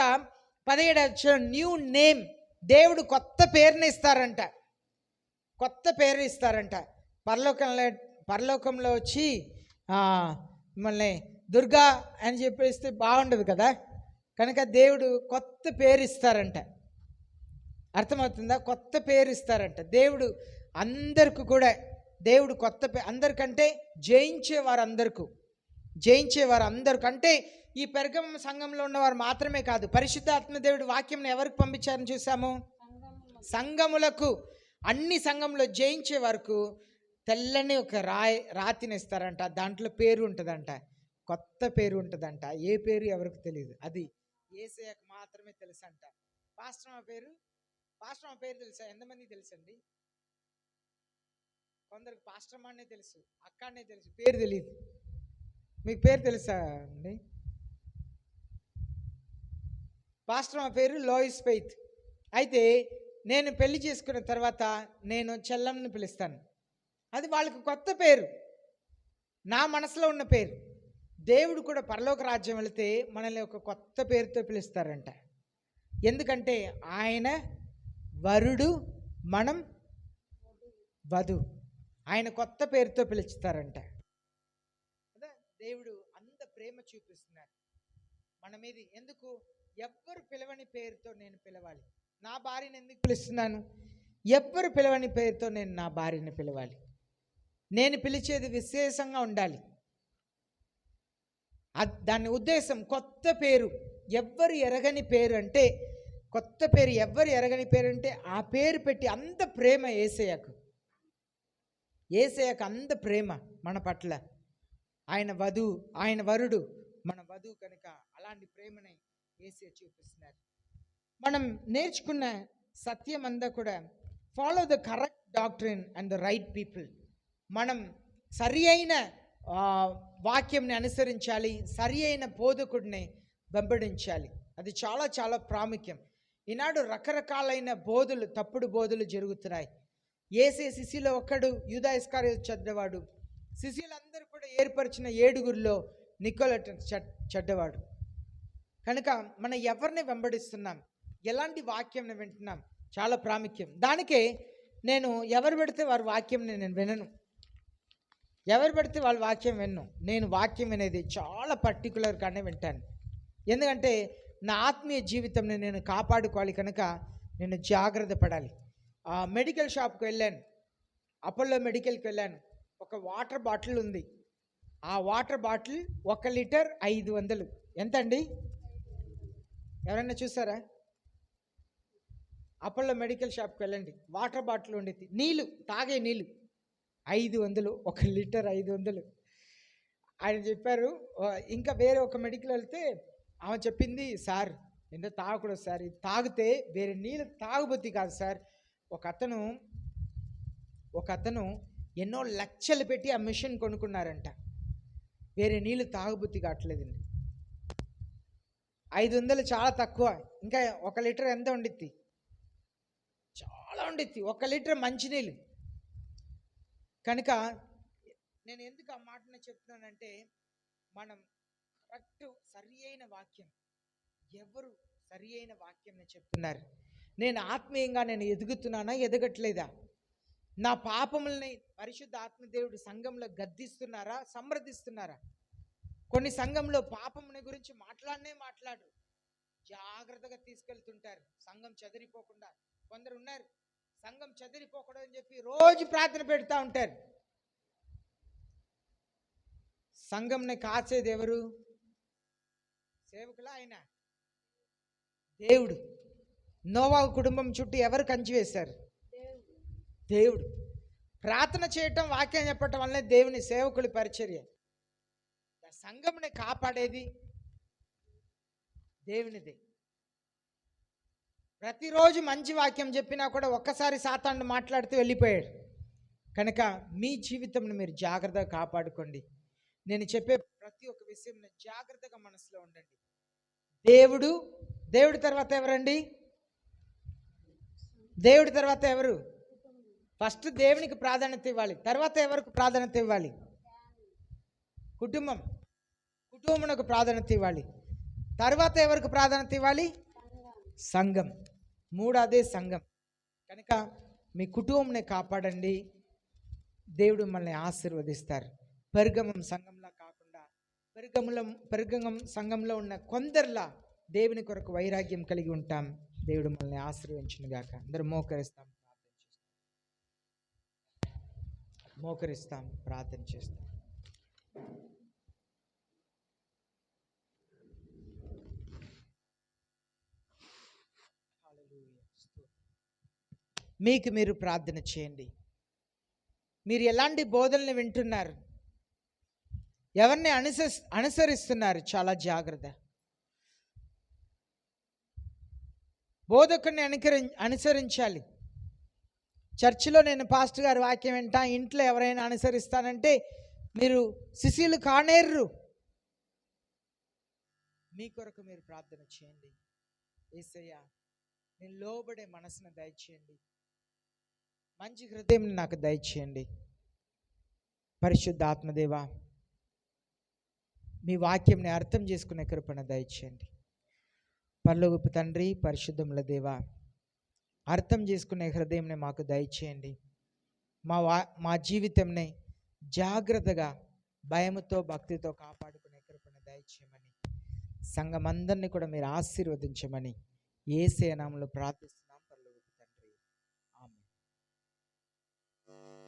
17 న్యూ నేమ్, దేవుడు కొత్త పేరుని ఇస్తారంట. పరలోకంలో వచ్చి మిమ్మల్ని దుర్గా అని చెప్పేస్తే బాగుండదు కదా, కనుక దేవుడు కొత్త పేరు ఇస్తారంట. అర్థమవుతుందా? కొత్త పేరు ఇస్తారంట దేవుడు అందరికీ కూడా. దేవుడు కొత్త అందరికంటే జయించేవారు అందరికంటే ఈ పెర్గమ సంఘంలో ఉన్నవారు మాత్రమే కాదు, పరిశుద్ధాత్మ దేవుడు వాక్యం ఎవరికి పంపించారని చూసాము? సంఘములకు. అన్ని సంఘంలో జయించే వరకు తెల్లని ఒక రాతిని ఇస్తారంట. దాంట్లో పేరు ఉంటుందంట, కొత్త పేరు ఉంటుందంట. ఏ పేరు ఎవరికి తెలియదు, అది యేసయ్యకు మాత్రమే తెలుసు అంట. పాస్టర్ పేరు తెలుసా? ఎంతమందికి తెలుసండి? కొందరికి పాస్టర్ అనే తెలుసు, అక్కడనే తెలుసు, పేరు తెలియదు. మీకు పేరు తెలుసా అండి? పాస్టర్ పేరు లోయిస్ ఫెయిత్. అయితే నేను పెళ్లి చేసుకున్న తర్వాత నేను చెల్లంని పిలుస్తాను, అది వాళ్ళకి కొత్త పేరు, నా మనసులో ఉన్న పేరు. దేవుడు కూడా పరలోక రాజ్యం వెళితే మనల్ని ఒక కొత్త పేరుతో పిలుస్తారంట. ఎందుకంటే ఆయన వరుడు, మనం వధు. ఆయన కొత్త పేరుతో పిలుస్తారంట. దేవుడు అంత ప్రేమ చూపిస్తున్నారు మన మీద. ఎందుకు? ఎవ్వరు పిలవని పేరుతో నేను పిలవాలి. నా భార్యను ఎందుకు పిలుస్తున్నాను? ఎవ్వరు పిలవని పేరుతో నేను నా భార్యని పిలవాలి. నేను పిలిచేది విశేషంగా ఉండాలి. దాని ఉద్దేశం కొత్త పేరు, ఎవ్వరు ఎరగని పేరు అంటే కొత్త పేరు. ఎవ్వరు ఎరగని పేరు అంటే ఆ పేరు పెట్టి అంత ప్రేమ యేసయ్యకు అంత ప్రేమ మన పట్ల. ఆయన వరుడు, మన వధువు కనుక అలాంటి ప్రేమని యేసయ్య చూపిస్తున్నారు. మనం నేర్చుకున్న సత్యం అంతా కూడా follow the correct doctrine and the right people. మనం సరి అయిన వాక్యంని అనుసరించాలి, సరి అయిన బోధకుడిని వెంబడించాలి. అది చాలా చాలా ప్రాముఖ్యం. ఈనాడు రకరకాలైన బోధలు, తప్పుడు బోధలు జరుగుతున్నాయి. యేసే శిష్యులో ఒక్కడు యూదా ఇస్కరియోతు చెడ్డవాడు. శిష్యులందరూ కూడా ఏర్పరిచిన 7గురిలో నికోలెటు చెడ్డవాడు. కనుక మనం ఎవరిని వెంబడిస్తున్నాం, ఎలాంటి వాక్యంని వింటున్నాం చాలా ప్రాముఖ్యం. దానికే నేను ఎవరు పెడితే వారి వాక్యంని నేను వినను, ఎవరు పెడితే వాళ్ళ వాక్యం విన్ను. నేను వాక్యం వినేది చాలా పర్టికులర్గానే వింటాను. ఎందుకంటే నా ఆత్మీయ జీవితంని నేను కాపాడుకోవాలి కనుక నేను జాగ్రత్త పడాలి. మెడికల్ షాప్కి వెళ్ళాను, అపోలో మెడికల్కి వెళ్ళాను. ఒక వాటర్ బాటిల్ ఉంది. ఆ వాటర్ బాటిల్ 1 లీటర్ 500. ఎంత అండి? ఎవరైనా చూసారా? అపోలో మెడికల్ షాప్కి వెళ్ళండి, వాటర్ బాటిల్ ఉండేది, నీళ్ళు తాగే నీళ్ళు 500, 1 లీటర్ 500. ఆయన చెప్పారు. ఇంకా వేరే ఒక మెడికల్ వెళ్తే ఆమె చెప్పింది, సార్ ఎంత తాగకూడదు సార్, ఇది తాగితే వేరే నీళ్ళు తాగుబుద్ధి కాదు సార్. ఒక అతను ఎన్నో లక్షలు పెట్టి ఆ మిషన్ కొనుక్కున్నారంట, వేరే నీళ్ళు తాగుబుద్ధి కావట్లేదండి. 500 చాలా తక్కువ. ఇంకా 1 లీటర్ ఎంత ఉండిద్ది? చాలా ఉండిద్ది 1 లీటర్ మంచినీళ్ళు. కనుక నేను ఎందుకు ఆ మాటను చెప్తున్నానంటే, మనం కరెక్ట్ సరి అయిన వాక్యం, ఎవరు సరి అయిన వాక్యం చెప్తున్నారు? నేను ఆత్మీయంగా నేను ఎదుగుతున్నానా, ఎదగట్లేదా? నా పాపముల్ని పరిశుద్ధ ఆత్మదేవుడు సంఘంలో గద్దిస్తున్నారా, సమర్థిస్తున్నారా? కొన్ని సంఘంలో పాపముని గురించి మాట్లాడు, జాగ్రత్తగా తీసుకెళ్తుంటారు సంఘం చెదిరిపోకుండా. కొందరు ఉన్నారు, సంఘం చెదిరిపోకూడదు అని చెప్పి రోజు ప్రార్థన పెడతా ఉంటారు. సంఘంని కాచేది ఎవరు? సేవకులా? ఆయన దేవుడు. నోవా కుటుంబం చుట్టూ ఎవరు కంచి వేశారు? దేవుడు. ప్రార్థన చేయటం, వాక్యం చెప్పటం వల్లే దేవుని సేవకుడి పరిచర్య. సంఘంని కాపాడేది దేవునిదే. ప్రతిరోజు మంచి వాక్యం చెప్పినా కూడా ఒక్కసారి సాతాను మాట్లాడుతూ వెళ్ళిపోయాడు. కనుక మీ జీవితంను మీరు జాగ్రత్తగా కాపాడుకోండి. నేను చెప్పే ప్రతి ఒక్క విషయం జాగ్రత్తగా మనసులో ఉండండి. దేవుడి తర్వాత ఎవరండి? దేవుడి తర్వాత ఎవరు? ఫస్ట్ దేవునికి ప్రాధాన్యత ఇవ్వాలి, తర్వాత ఎవరికి ప్రాధాన్యత ఇవ్వాలి? కుటుంబమునకు ప్రాధాన్యత ఇవ్వాలి. తర్వాత ఎవరికి ప్రాధాన్యత ఇవ్వాలి? సంఘం. మూడోదే సంఘం. కనుక మీ కుటుంబంని కాపాడండి, దేవుడు మనల్ని ఆశీర్వదిస్తారు. పెర్గమం సంఘంలా కాకుండా పెర్గమం సంఘంలో ఉన్న కొందరిలా దేవుని కొరకు వైరాగ్యం కలిగి ఉంటాం. దేవుడు మనల్ని ఆశీర్వదించును గాక. అందరూ మోకరిస్తాం, ప్రార్థన చేస్తాం. మీకు మీరు ప్రార్థన చేయండి. మీరు ఎలాంటి బోధనలు వింటున్నారు, ఎవరిని అనుసరిస్తున్నారు? చాలా జాగ్రత్త. బోధకుని అనుసరించాలి. చర్చిలో నేను పాస్టర్ గారి వాక్యం వింటా, ఇంట్లో ఎవరైనా అనుసరిస్తానంటే మీరు శిష్యులు కానేర్రు. మీ కొరకు మీరు ప్రార్థన చేయండి. యేసయ్యా, నేను లోబడే మనసును దయచేయండి, మంచి హృదయం నాకు దయచేయండి. పరిశుద్ధ ఆత్మదేవా, మీ వాక్యంని అర్థం చేసుకునే కృపను దయచేయండి. పరలోకపు తండ్రి, పరిశుద్ధముల దేవా, అర్థం చేసుకునే హృదయంని మాకు దయచేయండి. మా జీవితంని జాగ్రత్తగా భయముతో భక్తితో కాపాడుకునే కృపను దయచేయమని, సంఘమందరినీ కూడా మీరు ఆశీర్వదించమని యేసయ్య నామములో ప్రార్థిస్తున్నాను.